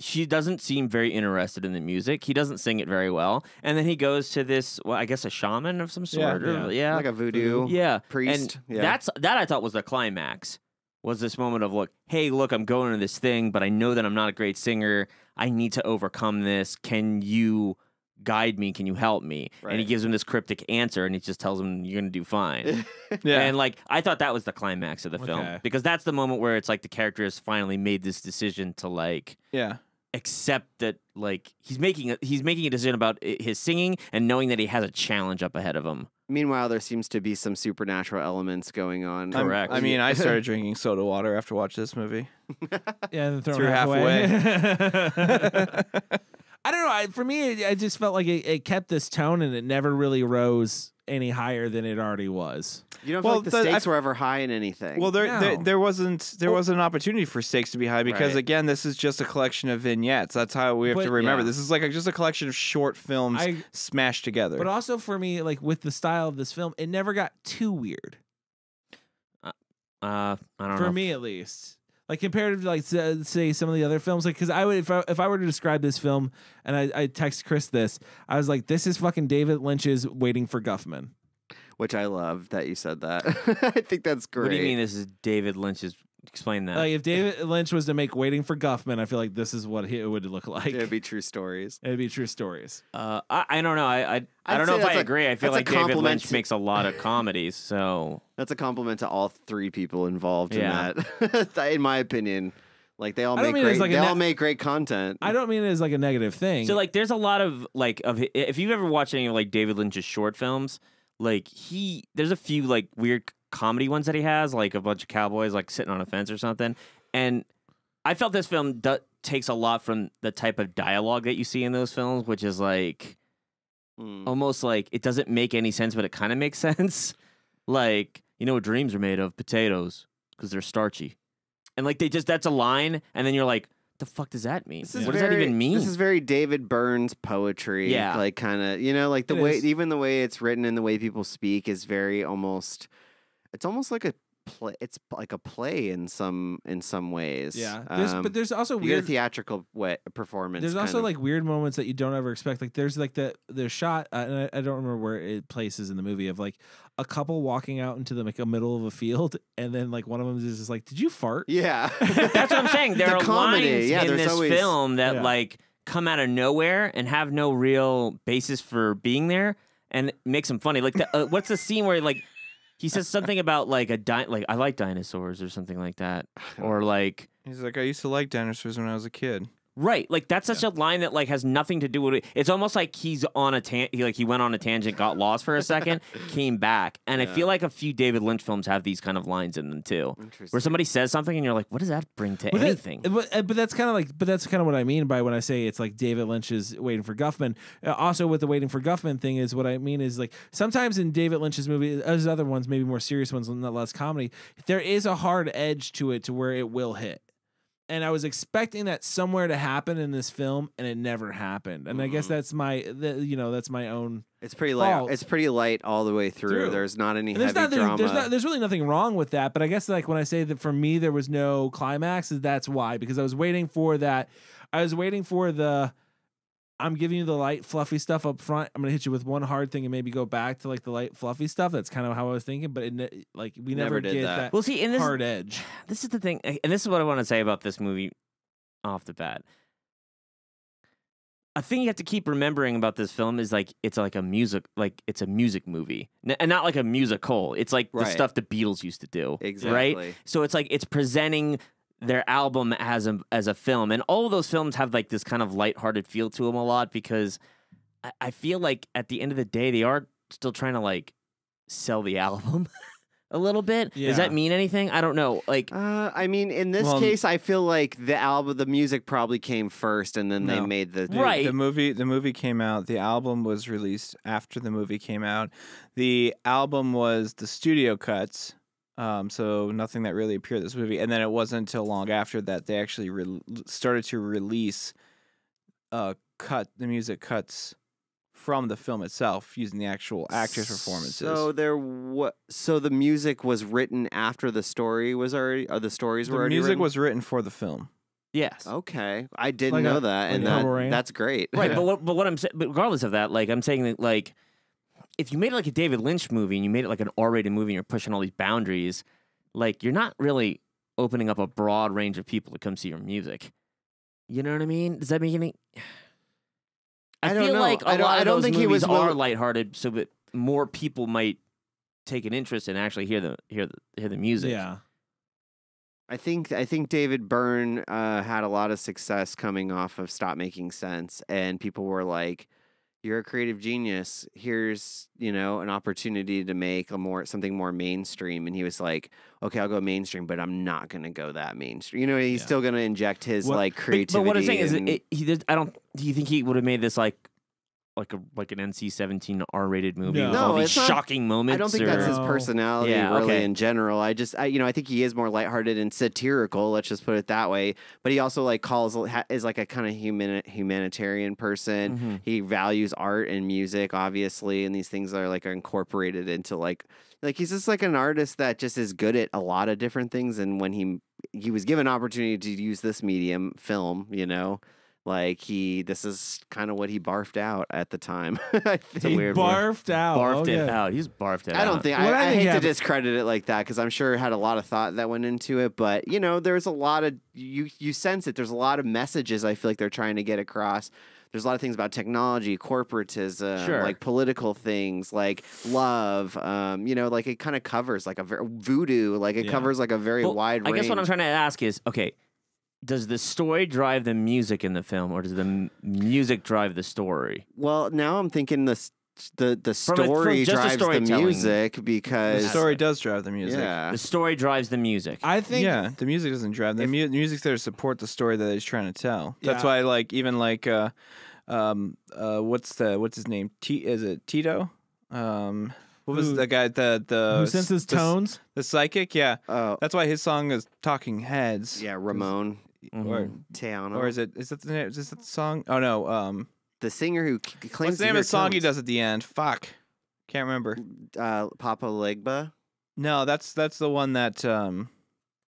she doesn't seem very interested in the music. He doesn't sing it very well. And then he goes to this, well, I guess a shaman of some sort. Yeah. Like a voodoo priest. And that I thought was the climax. Was this moment of like, hey, look, I'm going to this thing, but I know that I'm not a great singer. I need to overcome this. Can you guide me? Can you help me? Right. And he gives him this cryptic answer, and he just tells him, you're going to do fine. Yeah. And like, I thought that was the climax of the film, because that's the moment where it's like the character has finally made this decision to like accept that like he's making a decision about his singing and knowing that he has a challenge up ahead of him. Meanwhile, there seems to be some supernatural elements going on. Correct. I mean, I started drinking soda water after watching this movie. Yeah, and then throw Threw it half halfway. away. I don't know. For me, I just felt like it kept this tone, and it never really rose any higher than it already was. You don't feel like the stakes were ever high in anything. Well, there wasn't an opportunity for stakes to be high because again, this is just a collection of vignettes. That's how we have to remember. This is like just a collection of short films smashed together. But also for me, like with the style of this film, it never got too weird. I don't know. For me, at least. Like compared to like say some of the other films, like because I would if I were to describe this film and I text Chris this, I was like, this is fucking David Lynch's Waiting for Guffman, which I love that you said that. I think that's great. What do you mean this is David Lynch's? Explain that. Like if David Lynch was to make Waiting for Guffman, I feel like this is what it would look like. It'd be true stories. It'd be true stories. I don't know. I don't know if I agree. I feel like David Lynch makes a lot of comedies, so that's a compliment to all three people involved in that. In my opinion, like they all make great. They all make great content. I don't mean it as like a negative thing. So like, there's a lot of like if you've ever watched any of like David Lynch's short films, like there's a few like weird comedy ones that he has, like a bunch of cowboys like sitting on a fence or something. And I felt this film takes a lot from the type of dialogue that you see in those films, which is like almost like it doesn't make any sense, but it kind of makes sense. Like, you know what dreams are made of? Potatoes, because they're starchy. And like that's a line, and then you're like, the fuck does that mean? What does that even mean? This is very David Byrne's poetry. Yeah. Like kind of, you know, like the way, even the way it's written and the way people speak is very it's almost like a play. It's like a play in some ways. Yeah. But there's also weird. You get a theatrical performance. There's also like weird moments that you don't ever expect. Like there's like the shot, and I don't remember where it places in the movie, of like a couple walking out into the middle of a field, and then like one of them is just like, "Did you fart?" Yeah, that's what I'm saying. There are lines in this film that like come out of nowhere and have no real basis for being there, and it makes them funny. Like what's the scene where like he says something about like like I like dinosaurs or something like that, or like he's like, I used to like dinosaurs when I was a kid. Right, like that's such a line that like has nothing to do with it. It's almost like he's on a he went on a tangent, got lost for a second, came back, and I feel like a few David Lynch films have these kind of lines in them too, where somebody says something and you're like, what does that bring to anything? But that's kind of what I mean by when I say it's like David Lynch's Waiting for Guffman. Also, with the Waiting for Guffman thing is what I mean is like sometimes in David Lynch's movie, as other ones, maybe more serious ones, not less comedy, there is a hard edge to it to where it will hit. And I was expecting that somewhere to happen in this film, and it never happened. And I guess that's my own. It's pretty light. It's pretty light all the way through. There's not any heavy drama. There's really nothing wrong with that. But I guess like when I say that for me there was no climax, that's why, because I was waiting for that. I was waiting for the. I'm giving you the light, fluffy stuff up front. I'm gonna hit you with one hard thing and maybe go back to like the light, fluffy stuff. That's kind of how I was thinking, but like we never did get that. Well, see, in this hard edge. This is the thing, and this is what I want to say about this movie off the bat. A thing you have to keep remembering about this film is like it's like a music, like it's a music movie, and not like a musical. It's like the stuff the Beatles used to do, exactly. Right? So it's like it's presenting their album as a film, and all of those films have like this kind of lighthearted feel to them a lot, because I feel like at the end of the day they are still trying to like sell the album a little bit. Does that mean anything? I don't know. Like, I mean, in this case, I feel like the music probably came first, and then they made the The movie came out. The album was released after the movie came out. The album was the studio cuts. So nothing that really appeared in this movie, and then it wasn't until long after that they actually started to release the music cuts from the film itself using the actual actors' performances. So the music was written after the story was already, or the stories were The already music written? was written for the film. Yes. Okay, I didn't Like know a- that, like and Purple Rain? that's great. Right, but what I'm saying, but regardless of that, like I'm saying that like if you made it like a David Lynch movie and you made it like an R-rated movie and you're pushing all these boundaries, like you're not really opening up a broad range of people to come see your music. You know what I mean? Does that make any? I don't feel know. like a I don't- lot I of don't those think he movies was are will- lighthearted, so that more people might take an interest and actually hear the music. Yeah. I think David Byrne had a lot of success coming off of Stop Making Sense, and people were like, "You're a creative genius. Here's an opportunity to make something more mainstream." And he was like, "Okay, I'll go mainstream, but I'm not going to go that mainstream." He's still going to inject his creativity. But what I'm saying is, and- I don't. Do you think he would have made this like an NC-17 R-rated movie with No, all these it's not- shocking moments? I don't think that's his No. personality, Yeah, really, okay. in general. I think he is more lighthearted and satirical. Let's just put it that way. But he also is like a kind of humanitarian person. Mm-hmm. He values art and music, obviously, and these things are incorporated into like he's just like an artist that just is good at a lot of different things. And when he was given opportunity to use this medium, film, this is kind of what he barfed out at the time. I think. He weird word. barfed out. Barfed Okay. it out. He's barfed it out. I don't think What I I think hate to happened- discredit it like that because I'm sure it had a lot of thought that went into it. But there's a lot of you sense it. There's a lot of messages I feel like they're trying to get across. There's a lot of things about technology, corporatism, Sure. like political things, like love. Like it kind of covers like voodoo. Like it Yeah. covers like a very Well, wide range. I guess what I'm trying to ask is, okay, does the story drive the music in the film, or does the music drive the story? Well, now I'm thinking the From story just the drives the storytelling. music The because story does drive the music. Yeah. The story drives the music. I think. Yeah, the music doesn't drive. The music's there to support the story that he's trying to tell. That's Yeah. why, what's his name? Is it Tito? What was Who- the guy? Who senses tones? The psychic. Yeah, Oh, that's why his song is "Talking Heads." yeah, Ramon Or Teano. or is that the name? Is that the song? Oh no. The singer who claims What's the to name hear of the song he tones. does at the end? Fuck, can't remember. Papa Legba. No, that's the one that the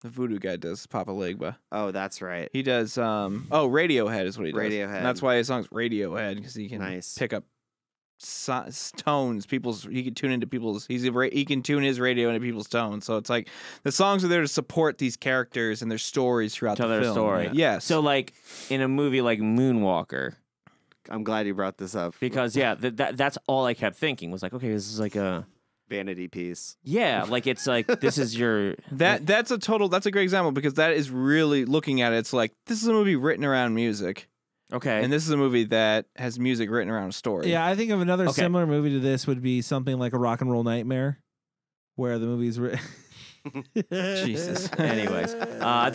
voodoo guy does. Papa Legba. Oh, that's right. He does. Radiohead is what he does. Radiohead. And that's why his song's Radiohead because he can Nice. pick up tones. He can tune into people's. He can tune his radio into people's tones. So it's like the songs are there to support these characters and their stories throughout Tell the their film. story. Yes. So, like in a movie like Moonwalker, I'm glad you brought this up. because that's all I kept thinking was like, okay, this is like a Vanity piece. like it's like this is your that's a great example because that is really looking at it. It's like this is a movie written around music, okay. and this is a movie that has music written around a story. Yeah, I think of another Okay. similar movie to this would be something like a Rock and Roll Nightmare, where the movie's Jesus. Anyways, I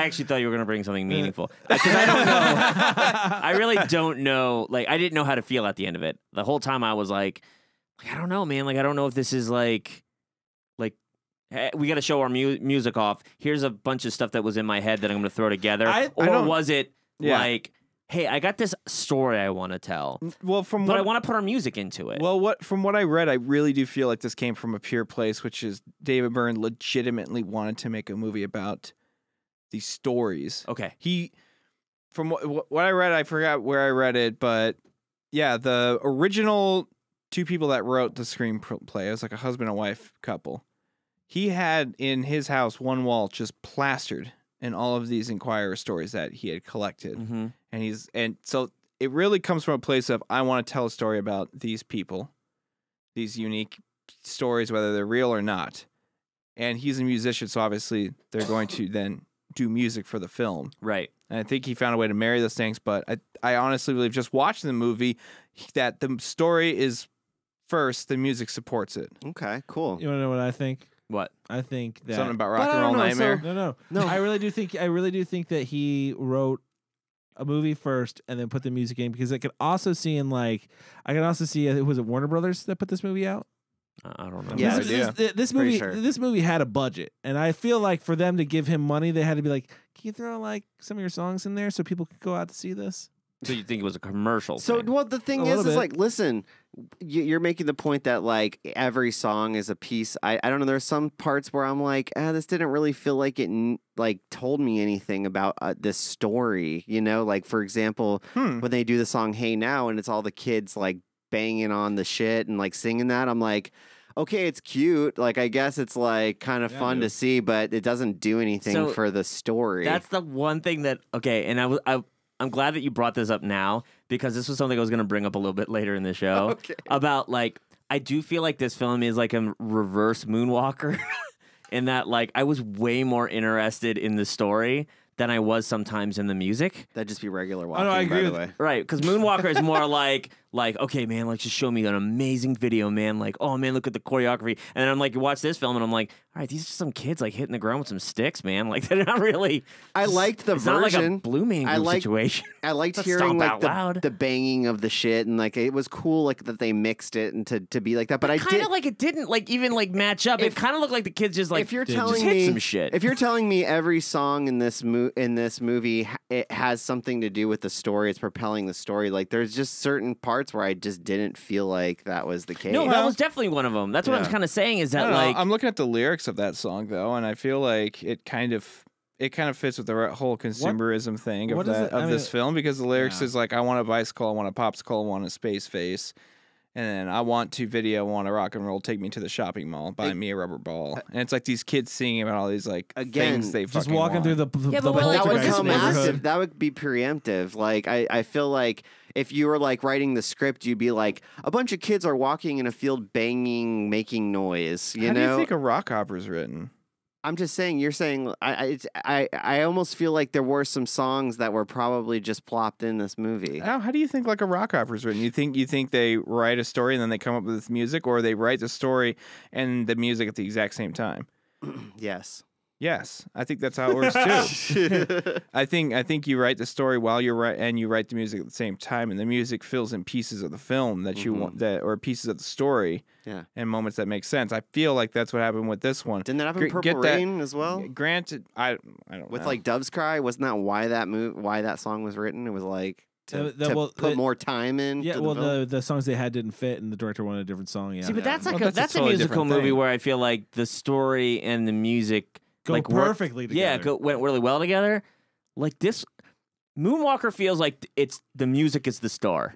actually thought you were gonna bring something meaningful because I don't know. I really don't know. Like, I didn't know how to feel at the end of it. The whole time I was like, I don't know, man. Like, I don't know if this is like, hey, we got to show our music off. Here's a bunch of stuff that was in my head that I'm gonna throw together, I or don't- was it Yeah. like, hey, I got this story I want to tell, Well, but I want to put our music into it. From what I read, I really do feel like this came from a pure place, which is David Byrne legitimately wanted to make a movie about these stories. Okay. From what I read, I forgot where I read it, but yeah, the original two people that wrote the screenplay, it was like a husband and wife couple. He had in his house one wall just plastered in all of these Inquirer stories that he had collected. Mm-hmm. And so it really comes from a place of I want to tell a story about these people, these unique stories, whether they're real or not. And he's a musician, so obviously they're going to then do music for the film. Right. And I think he found a way to marry those things. But I honestly believe just watching the movie that the story is first, the music supports it. Okay, cool. You want to know what I think? What? I think that Something about But Rock I and don't Roll know, Nightmare. No. I really do think that he wrote a movie first and then put the music in because I could also see was it Warner Brothers that put this movie out? I don't know. Yeah, This Pretty movie sure. this movie had a budget, and I feel like for them to give him money, they had to be like, "Can you throw like some of your songs in there so people could go out to see this?" So you think it was a commercial? So, thing. well, the thing A is little bit. like, listen, you're making the point that like every song is a piece. I don't know. There's some parts where I'm like, this didn't really feel like it like told me anything about this story. You know, like for example, when they do the song "Hey Now" and it's all the kids like banging on the shit and like singing that, I'm like, okay, it's cute. Like I guess it's like kind of fun to see, but it doesn't do anything for the story. That's the one thing that and I'm glad that you brought this up now because this was something I was going to bring up a little bit later in the show about like I do feel like this film is like a reverse Moonwalker in that like I was way more interested in the story than I was sometimes in the music. That'd just be regular walking, I agree by the with- way. Right, because Moonwalker is more like, okay, man, like, just show me an amazing video, man. Like, oh, man, look at the choreography. And then I'm like, you watch this film, and I'm like, all right, these are some kids, like, hitting the ground with some sticks, man. Like, they're not really... I liked the it's version. not like a Blue Man Group situation. I liked Let's hearing stomp like out loud. the banging of the shit, and like it was cool, like that they mixed it and to be like that. But I Kind did of like it didn't, like, even, like, match up. It kind of looked like the kids just, like, if you're just telling hit me some shit. if you're telling me every song in this movie it has something to do with the story, it's propelling the story. Like there's just certain parts where I just didn't feel like that was the case. No, that was definitely one of them. That's what I'm kind of saying is I that, don't know. like... I'm looking at the lyrics of that song though, and I feel like it kind of fits with the whole consumerism thing of what is that it? I this mean, film because the lyrics yeah. is like I want a bicycle, I want a popsicle, I want a space face. And then I want to video, I want to rock and roll, take me to the shopping mall, buy me a rubber ball. And it's like these kids singing about all these like Again, things they Just fucking walking want. through the Yeah, but the we're like, that would Poltergeist come neighborhood. massive. That would be preemptive. Like I feel like if you were like writing the script, you'd be like, a bunch of kids are walking in a field, banging, making noise. You How know, do you think a rock opera's written? I'm just saying. You're saying I almost feel like there were some songs that were probably just plopped in this movie. How do you think like a rock opera's written? You think they write a story and then they come up with this music, or they write the story and the music at the exact same time? Yes. Yes, I think that's how it works too. I think you write the story while you're and you write the music at the same time, and the music fills in pieces of the film that you want or pieces of the story. Yeah. And moments that make sense. I feel like that's what happened with this one. Didn't that happen in Purple Rain as well? Granted, I don't With know. like Dove's Cry, wasn't that why that song was written? It was like to well, put more time in. Yeah, to well, the film? the songs they had didn't fit, and the director wanted a different song. Yeah, See, but that's like Well, that's a a totally musical different movie thing. where I feel like the story and the music go like work- perfectly Yeah, together. went really well together. Like this, Moonwalker feels like it's the music is the star,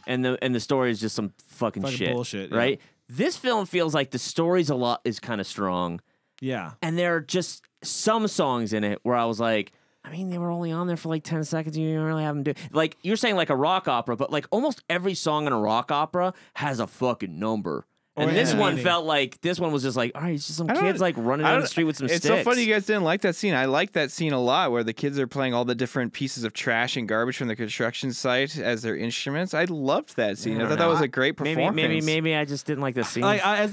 and the story is just some fucking shit, bullshit, yeah. right? This film feels like the story's is kind of strong, Yeah, and there are just some songs in it where I was like, I mean, they were only on there for like 10 seconds. You didn't really have them do like you're saying like a rock opera, but like almost every song in a rock opera has a fucking number. And yeah. this one Meaning. felt like this one was just like, all right, it's just some I don't- kids like running I down the don't- street with some It's sticks. so funny you guys didn't like that scene. I like that scene a lot where the kids are playing all the different pieces of trash and garbage from the construction site as their instruments. I loved that scene. I thought that was a great performance. Maybe I just didn't like the scene. like as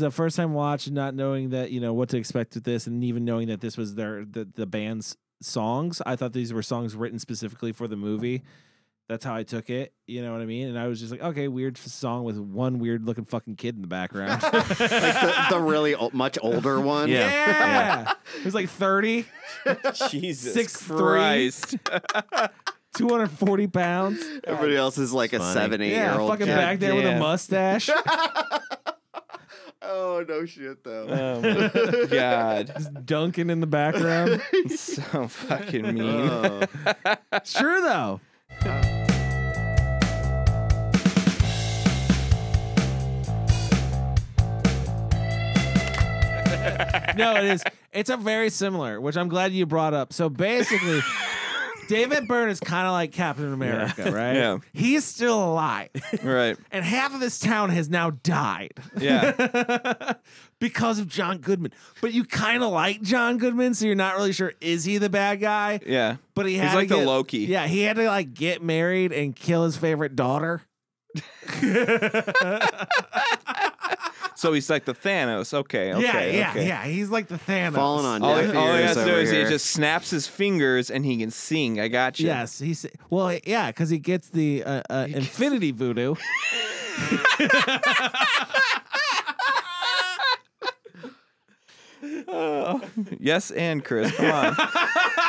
a first time watch, not knowing that what to expect with this, and even knowing that this was the band's songs, I thought these were songs written specifically for the movie. That's how I took it. You know what I mean? And I was just like, okay, weird song with one weird looking fucking kid in the background. like the really much older one. Yeah. Yeah. He was like 30, Jesus 6'3", Christ. 240 pounds. Everybody else is like a funny. 7-8 Yeah, year old. fucking kid. back there with a damn. mustache. Oh no shit though. Oh my God. Just dunking in the background. So fucking mean. Oh. It's true though. No, it is. It's a very similar, which I'm glad you brought up. So basically, David Byrne is kind of like Captain America, right? Yeah. He's still alive, Right. and half of this town has now died. Yeah. Because of John Goodman. But you kind of like John Goodman, so you're not really sure, is he the bad guy? Yeah. But he had He's to like the get- Loki. Yeah, he had to like get married and kill his favorite daughter. So he's like the Thanos. Okay. Yeah. He's like the Thanos. Falling on All, deaf all he ears has to do over is he here. just snaps his fingers and he can sing. I got you. Yes, he's because he gets the infinity voodoo. Yes, and Chris, come on.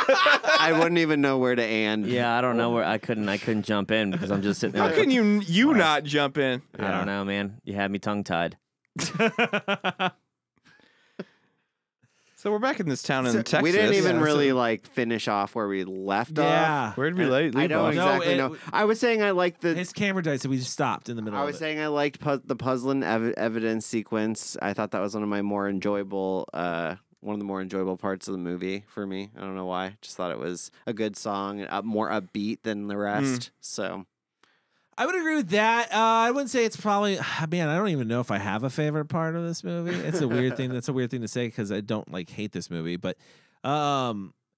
I wouldn't even know where to and. Yeah, I don't know where I couldn't jump in because I'm just sitting there. How like, can you not jump in? I don't know, man. You had me tongue tied. So we're back in this town in Texas. We didn't even really like finish off where we left off. Yeah. Where did we leave I don't off? exactly No, know. I was saying I liked the. His camera died, so we just stopped in the middle I of was it. saying I liked the puzzling evidence sequence. I thought that was one of my more enjoyable, one of the more enjoyable parts of the movie for me. I don't know why. Just thought it was a good song, more upbeat than the rest. So I would agree with that. I wouldn't say it's probably. Man, I don't even know if I have a favorite part of this movie. It's a weird thing. That's a weird thing to say because I don't like hate this movie, but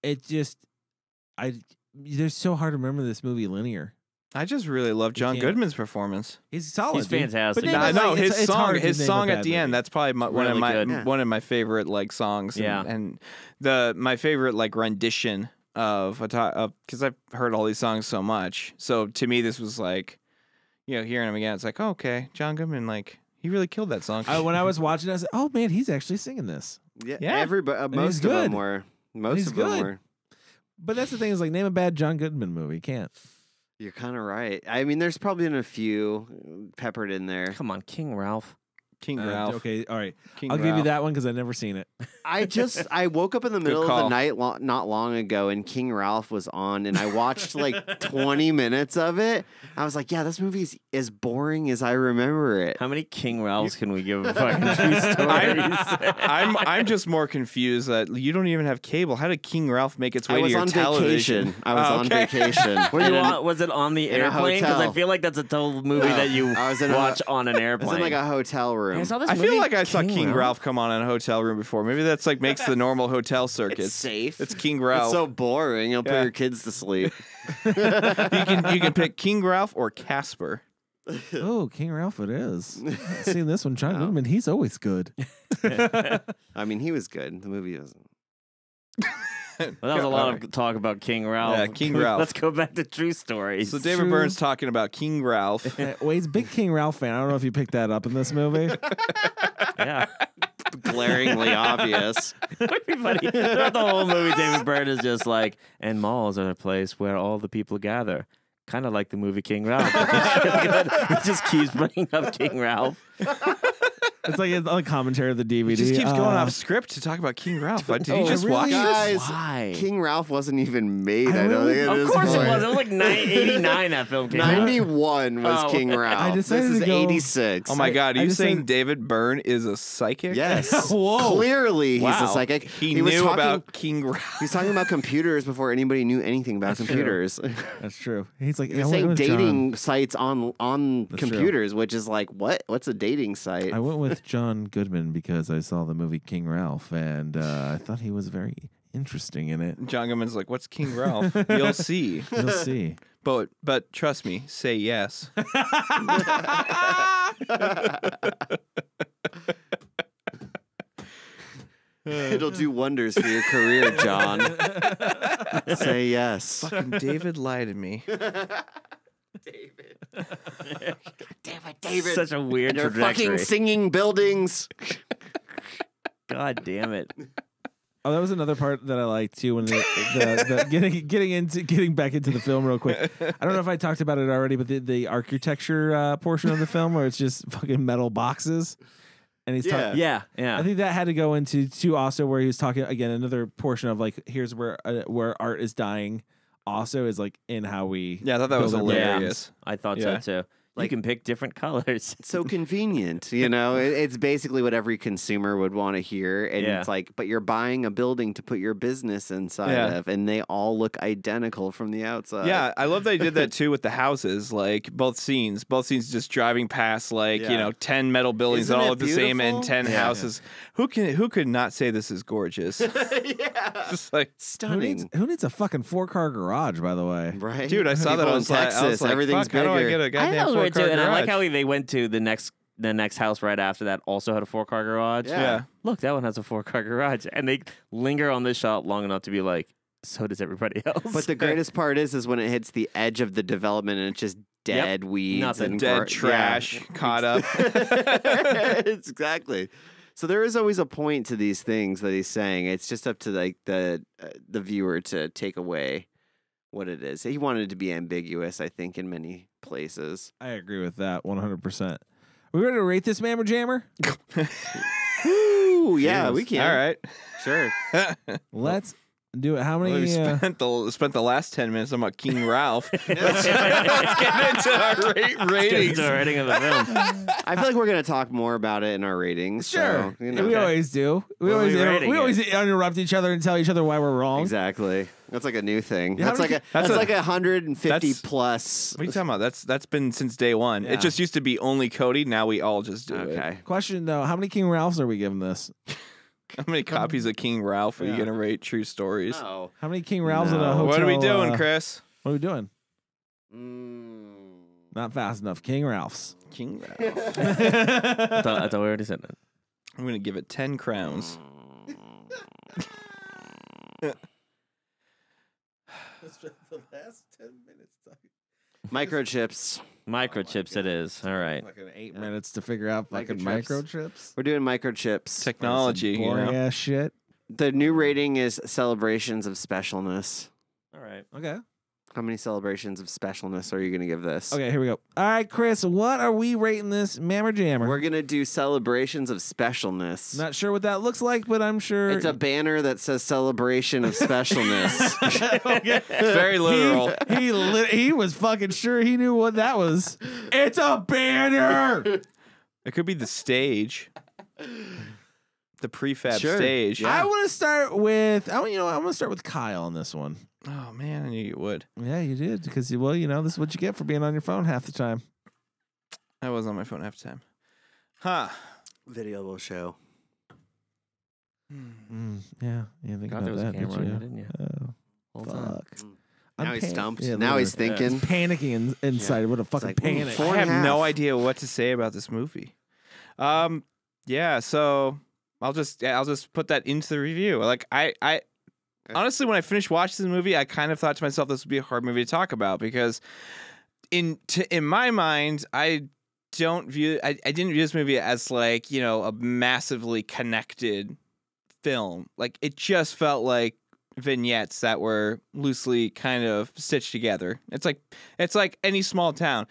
it just There's so hard to remember this movie linear. I just really love John can't- Goodman's performance. He's solid. He's dude. fantastic. But No, then, I know like, his it's song. hard to His name a song at bad the end. movie. That's probably Really good. one of my favorite like songs. And, Yeah. and my favorite like rendition of because I've heard all these songs so much. So to me, this was like, hearing him again, it's like, oh, okay, John Goodman, like he really killed that song. When I was watching it, I said, "Oh man, he's actually singing this." Yeah. everybody, most he's of them good. were. He's Most of them good. were. But that's the thing is like name a bad John Goodman movie. You can't. You're kind of right. I mean, there's probably been a few peppered in there. Come on, King Ralph. King Ralph. Okay, all right. King I'll give you Ralph. that one because I've never seen it. I woke up in the middle of call. the night not long ago, and King Ralph was on, and I watched like 20 minutes of it. I was like, yeah, this movie is as boring as I remember it. How many King Ralphs can we give fucking true stories? I'm just more confused that you don't even have cable. How did King Ralph make its way I to was your on television? vacation. I was Oh, on okay. vacation. Were you And on, was it on the in a airplane? Because I hotel. feel like that's a total movie No, that you I was in a- watch on an I airplane. was in like a hotel room. Hey, I saw this I feel movie, like I saw King Ralph. Ralph come on in a hotel room before. Maybe that's like makes the normal hotel circuit. It's safe. It's King Ralph. It's so boring. You'll put Yeah. your kids to sleep. you can pick King Ralph or Casper. Oh, King Ralph it is. I've seen this one. John Goodman, he's always good. I mean, he was good. The movie wasn't. Well, that was a lot of talk about King Ralph. Yeah, King Ralph. Let's go back to true stories. So David True. Byrne's talking about King Ralph. Well, he's a big King Ralph fan. I don't know if you picked that up in this movie. Yeah. Glaringly obvious. Everybody, throughout the whole movie, David Byrne is just like, and malls are a place where all the people gather. Kind of like the movie King Ralph. He just keeps bringing up King Ralph. It's like a commentary of the DVD. He just keeps going off script to talk about King Ralph. Did you just really? watch this? Guys, Why? King Ralph wasn't even made. I I don't really- think at Of this course it point. was. It was like 89 that film came out. 91 was Oh. King Ralph. I decided this is to go- 86. Oh my God! Are I you just saying said- David Byrne is a psychic? Yes. Whoa. Clearly, he's Wow. a psychic. He was knew talking, about King Ralph. He's talking about computers before anybody knew anything about That's computers. That's true. He's like, You're I went saying with dating sites on That's computers, which is like, what? What's a dating site? I went with John Goodman because I saw the movie King Ralph, and I thought he was very interesting in it. John Goodman's like, "What's King Ralph? You'll see." You'll see. But trust me, say yes. It'll do wonders for your career, John. Say yes. Fucking David lied to me. David. Damn it, David. Such a weird They're trajectory. fucking singing buildings. God damn it. Oh, that was another part that I liked too. When the getting back into the film real quick. I don't know if I talked about it already, but the architecture portion of the film where it's just fucking metal boxes, and he's talking. Yeah, yeah. I think that had to go into too also where he was talking again another portion of like here's where art is dying. Also is like in how we Yeah, I thought that was build our hilarious. I thought Yeah. so too. You Like- can pick different colors. It's so convenient, you know. It's basically what every consumer would want to hear, and Yeah. it's like, but you're buying a building to put your business inside Yeah. of, and they all look identical from the outside. Yeah, I love they did that too with the houses. Like both scenes just driving past like Yeah. 10 metal buildings Isn't that all it look the same and beautiful? 10 Yeah. houses. Who could not say this is gorgeous? yeah, Just like, stunning, who needs a fucking 4-car garage, by the way? right? dude, I saw that. People I in was like, Texas, fuck, everything's how do I bigger. get a I goddamn thought it was weird 4-car too, and I like garage? how they went to the next house right after that also had a 4-car garage. Yeah. Look, that one has a 4-car garage, and they linger on this shot long enough to be like, so does everybody else. But the greatest part is when it hits the edge of the development and it's just dead weeds Nothing. and Dead trash caught up. It's exactly. So there is always a point to these things that he's saying. It's just up to like the viewer to take away what it is. He wanted it to be ambiguous, I think, in many places. I agree with that 100%. We ready to rate this Mammer Jammer? Ooh, yeah, we can. All right. Sure. Let's do it. How many? We spent the last 10 minutes talking about King Ralph. Let's get into our ratings. It's the rating of the film. I feel like we're going to talk more about it in our ratings. Sure. So, you know. We always do. We What are always we rating we always it? interrupt each other and tell each other why we're wrong. Exactly. That's like a new thing. Yeah, That's like that's like 150 plus. What are you talking about? That's been since day one. Yeah. It just used to be only Cody. Now we all just do it. Okay. Question though, how many King Ralphs are we giving this? How many copies of King Ralph are you Yeah. going to rate True Stories? Oh. How many King Ralphs in a No. hotel? What are we doing, Chris? What are we doing? Mm. Not fast enough. King Ralphs. King Ralph. I thought we already said that. I'm going to give it 10 crowns. The last 10 minutes talking. Microchips. Microchips it is. All right. Fucking 8 minutes to figure out fucking Microchips. microchips. We're doing microchips. Technology. You Boring know? ass shit. The new rating is celebrations of specialness. All right. Okay. How many celebrations of specialness are you going to give this? Okay, here we go. All right, Chris, what are we rating this Mammer Jammer? We're going to do celebrations of specialness. Not sure what that looks like, but I'm sure It's a banner that says celebration of specialness. Okay. It's very literal. He was fucking sure he knew what that was. It's a banner. It could be the stage. The prefab Sure. stage. I want to start with I'm going to start with Kyle on this one. Oh, man, I knew you would. Yeah, you did because this is what you get for being on your phone half the time. I was on my phone half the time. Huh. Video will show. Yeah, you think Forgot about there was a that, camera on did you, you? didn't you? Oh, Whole time. fuck. Now he's stumped. Yeah, Now he's literally. thinking. He's panicking inside. What a fucking like, panic. four I and have a half. no idea what to say about this movie. Yeah, so I'll just put that into the review. Like I honestly, when I finished watching the movie, I kind of thought to myself this would be a hard movie to talk about because in my mind, I didn't view this movie as like, a massively connected film. Like it just felt like vignettes that were loosely kind of stitched together. It's like any small town.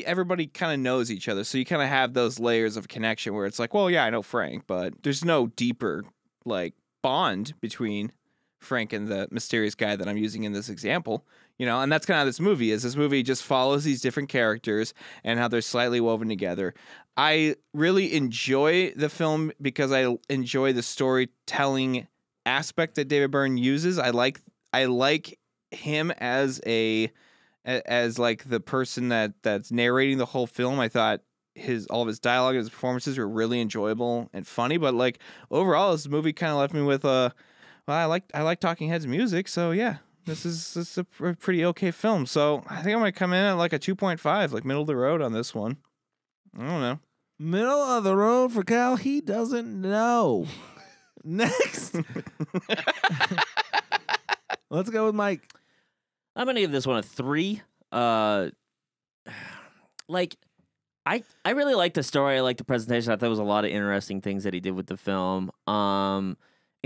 Everybody kind of knows each other, so you kind of have those layers of connection where it's like, well, yeah, I know Frank, but there's no deeper like bond between Frank and the mysterious guy that I'm using in this example, and that's kind of how this movie is. This movie just follows these different characters and how they're slightly woven together. I really enjoy the film because I enjoy the storytelling aspect that David Byrne uses. I like him as like the person that's narrating the whole film. I thought all of his dialogue and his performances were really enjoyable and funny, but like overall this movie kind of left me with I like Talking Heads music, so yeah, this is a pretty okay film. So I think I'm gonna come in at like a 2.5, like middle of the road on this one. I don't know. Middle of the road for Kyle. He doesn't know. Next. Let's go with Mike. I'm gonna give this one a 3. Like, I really like the story. I like the presentation. I thought there was a lot of interesting things that he did with the film. And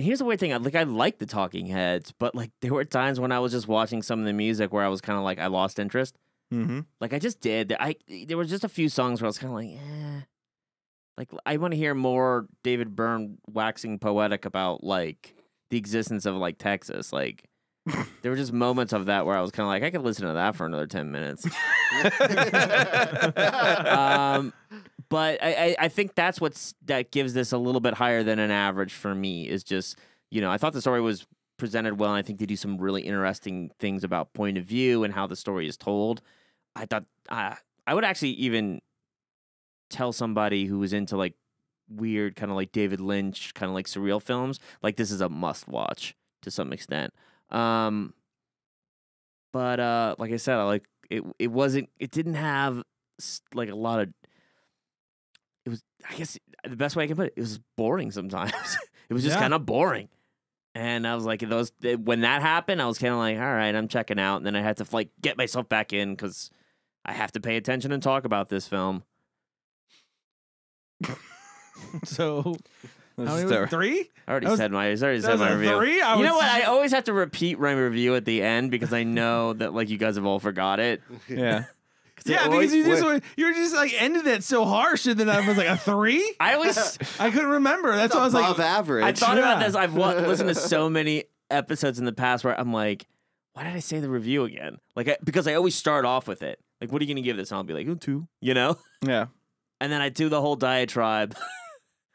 here's the weird thing. I like the Talking Heads, but like there were times when I was just watching some of the music where I was kind of like I lost interest. Mm-hmm. Like I just did. There were just a few songs where I was kind of like, Like I want to hear more David Byrne waxing poetic about like the existence of like Texas. Like there were just moments of that where I was kind of like I could listen to that for another 10 minutes. But I think that's that gives this a little bit higher than an average for me. Is just I thought the story was presented well, and I think they do some really interesting things about point of view and how the story is told. I thought I would actually even tell somebody who was into like weird kind of like David Lynch kind of like surreal films, like this is a must watch to some extent. But like I said, I like it didn't have like a lot of, it was, I guess the best way I can put it, it was boring sometimes. It was just kind of boring. And I was like, when that happened, I was kind of like, all right, I'm checking out. And then I had to like get myself back in because I have to pay attention and talk about this film. So This how is many was terrible. it? 3? I already That was- said my That was a review. 3? You know what? I always have to repeat my review at the end because I know that like you guys have all forgot it. Yeah. Yeah, because you were just like ended it so harsh, and then I was like a 3. I always I couldn't remember. That's why I was Above like, average. I thought about Yeah. this. I've listened to so many episodes in the past where I'm like, why did I say the review again? Like, because I always start off with it. Like, what are you going to give this? And I'll be like, 2, you know? Yeah. And then I do the whole diatribe.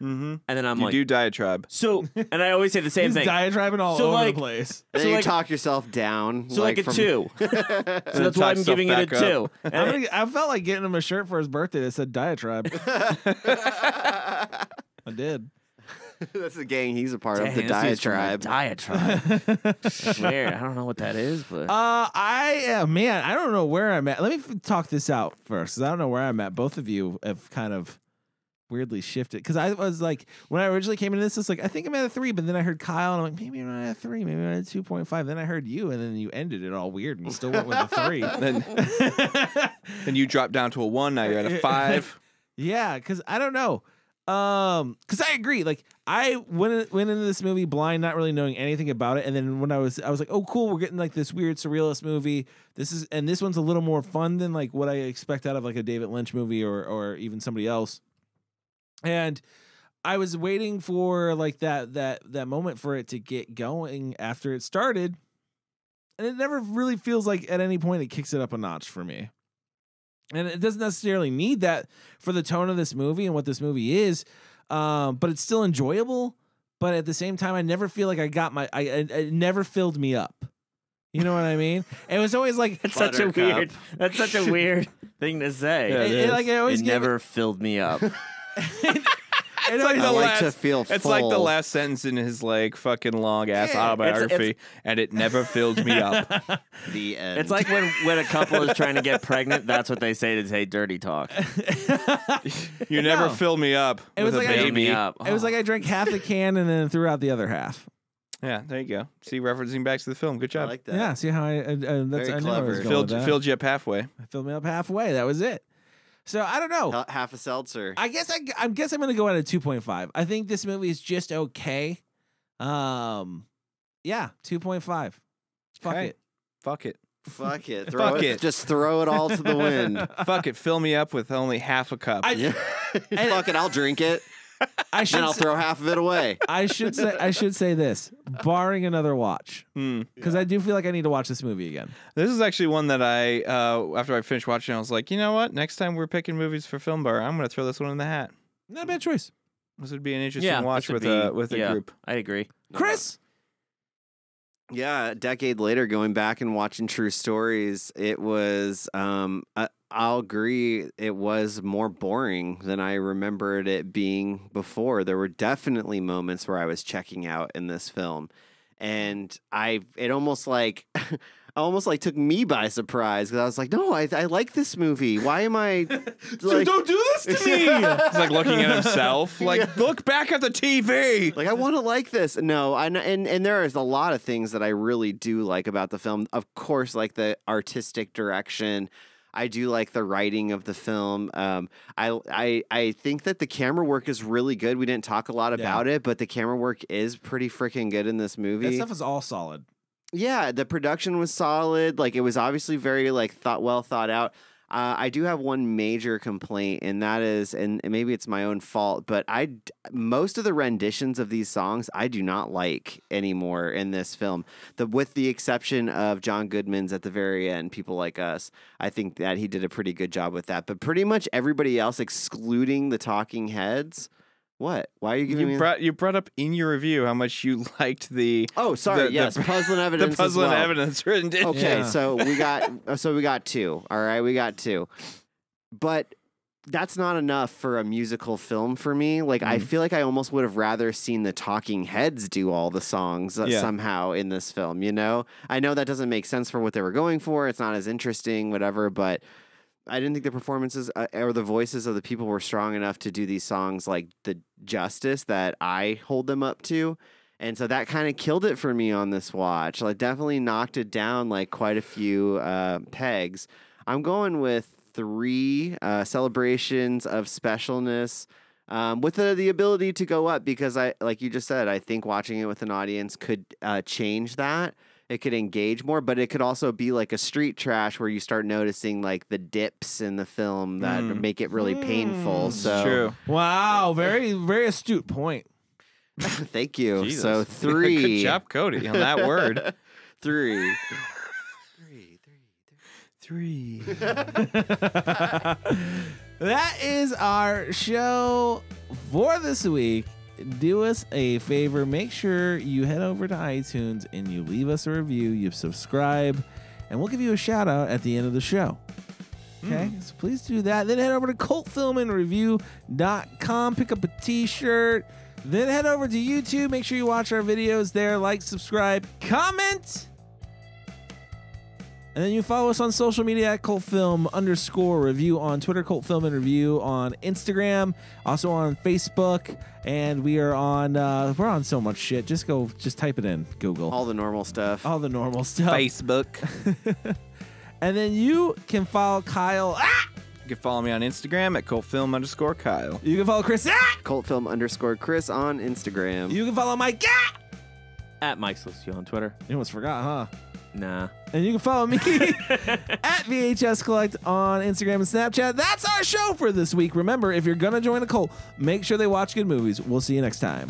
Mm-hmm. And then I'm You like, do diatribe. so, and I always say the same he's thing. diatribing all So, over like- the place. Then So you like- talk yourself down. So like a from- 2. So that's why talk I'm giving it a yourself 2. And I felt like getting him a shirt for his birthday that said diatribe. I did. That's the gang he's a part of, the Dang, this dude's from the diatribe. Diatribe. Weird. I don't know what that is, but Man, I don't know where I'm at. Let me talk this out first, because I don't know where I'm at. Both of you have kind of weirdly shifted. Because I was like, when I originally came into this, it's like, I think I'm at a 3, but then I heard Kyle, and I'm like, maybe I'm not at a 3, maybe I'm at a 2.5. Then I heard you, and then you ended it all weird and still went with a 3. Then you drop down to a 1. Now you're at a 5. Yeah, because I don't know. Because I agree. Like I went into this movie blind, not really knowing anything about it, and then when I was like, oh, cool, we're getting like this weird surrealist movie. This one's a little more fun than like what I expect out of like a David Lynch movie or even somebody else. And I was waiting for like that moment for it to get going after it started, and it never really feels like at any point it kicks it up a notch for me. And it doesn't necessarily need that for the tone of this movie and what this movie is, but it's still enjoyable. But at the same time, I never feel like I got it never filled me up. You know what I mean? It was always like that's such a weird thing to say. Yeah, It never filled me up. It's like I like to feel It's like the full. last sentence in his like fucking long ass Yeah, autobiography, and it never filled me up. The end. It's like when a couple is trying to get pregnant, that's what they say to say dirty talk. You never No. fill me up. It was with a like I- Fill me baby. up. It was like I drank half the can and then threw out the other half. Yeah, there you go. See, referencing back to the film. Good I job. like that. Yeah, see how I Very I knew I was clever. going with that. Filled you up halfway. It filled me up halfway. That was it. So I don't know. Half a seltzer. I guess I'm gonna go at a 2.5. I think this movie is just okay. Yeah, 2.5. Fuck Hey. it. Fuck it. Fuck it. Fuck it. Just throw it all to the wind. Fuck it. Fill me up with only half a cup. Yeah. Fuck it. I'll drink it. I Then I'll should throw half of it away. I should say this, barring another watch, because I do feel like I need to watch this movie again. This is actually one that I, after I finished watching, I was like, you know what? Next time we're picking movies for Film Bar, I'm going to throw this one in the hat. Not a bad choice. This would be an interesting Yeah, watch this would with be- a yeah. group. I agree. Chris, Yeah, a decade later, going back and watching True Stories, it was. I'll agree, it was more boring than I remembered it being before. There were definitely moments where I was checking out in this film, and it almost like. Almost like took me by surprise because I was like, no, I like this movie. Why am I like, don't do this to me. He's like looking at himself, like, look back at the TV. like I want to like this? No, and there is a lot of things that I really do like about the film. Of course, like the artistic direction. I do like the writing of the film. I think that the camera work is really good. We didn't talk a lot about it, but the camera work is pretty freaking good in this movie. That stuff is all solid. Yeah, the production was solid. Like it was obviously very well thought out. I do have one major complaint, and that is, and maybe it's my own fault, but most of the renditions of these songs I do not like anymore in this film. With the exception of John Goodman's at the very end, People Like Us. I think that he did a pretty good job with that. But pretty much everybody else, excluding the Talking Heads. What? Why are you giving me? You brought up in your review how much you liked the. Oh, sorry. Yes, Puzzle and Evidence. The Puzzle as well. and Evidence rendition. Okay, Yeah. so we got 2. All right, we got 2. But that's not enough for a musical film for me. Like I feel like I almost would have rather seen the Talking Heads do all the songs somehow in this film, you know? I know that doesn't make sense for what they were going for. It's not as interesting, whatever, but I didn't think the performances or the voices of the people were strong enough to do these songs like the justice that I hold them up to. And so that kind of killed it for me on this watch. Like definitely knocked it down like quite a few pegs. I'm going with 3 celebrations of specialness. with the ability to go up, because like you just said, I think watching it with an audience could change that. It could engage more, but it could also be like a street trash where you start noticing like the dips in the film that make it really painful. So True. Wow, very, very astute point. Thank you. Jesus. So 3. Good job, Cody, on that word. 3. 3. That is our show for this week. Do us a favor. Make sure you head over to iTunes and you leave us a review. You subscribe, and we'll give you a shout out at the end of the show. Okay, so please do that. Then head over to cultfilmandreview.com. Pick up a t-shirt. Then head over to YouTube. Make sure you watch our videos there. Like, subscribe, comment. And then you follow us on social media at cultfilm_review on Twitter, cultfilmandreview on Instagram, also on Facebook, and we are on we're on so much shit. Just type it in Google. All the normal stuff. All the normal stuff. Facebook. And then you can follow Kyle. You can follow me on Instagram at cultfilm_Kyle. You can follow Chris. Cultfilm_Chris on Instagram. You can follow Mike. At Mike's List on Twitter. You almost forgot, huh? Nah. And you can follow me at VHS Collect on Instagram and Snapchat. That's our show for this week. Remember, if you're going to join a cult, make sure they watch good movies. We'll see you next time.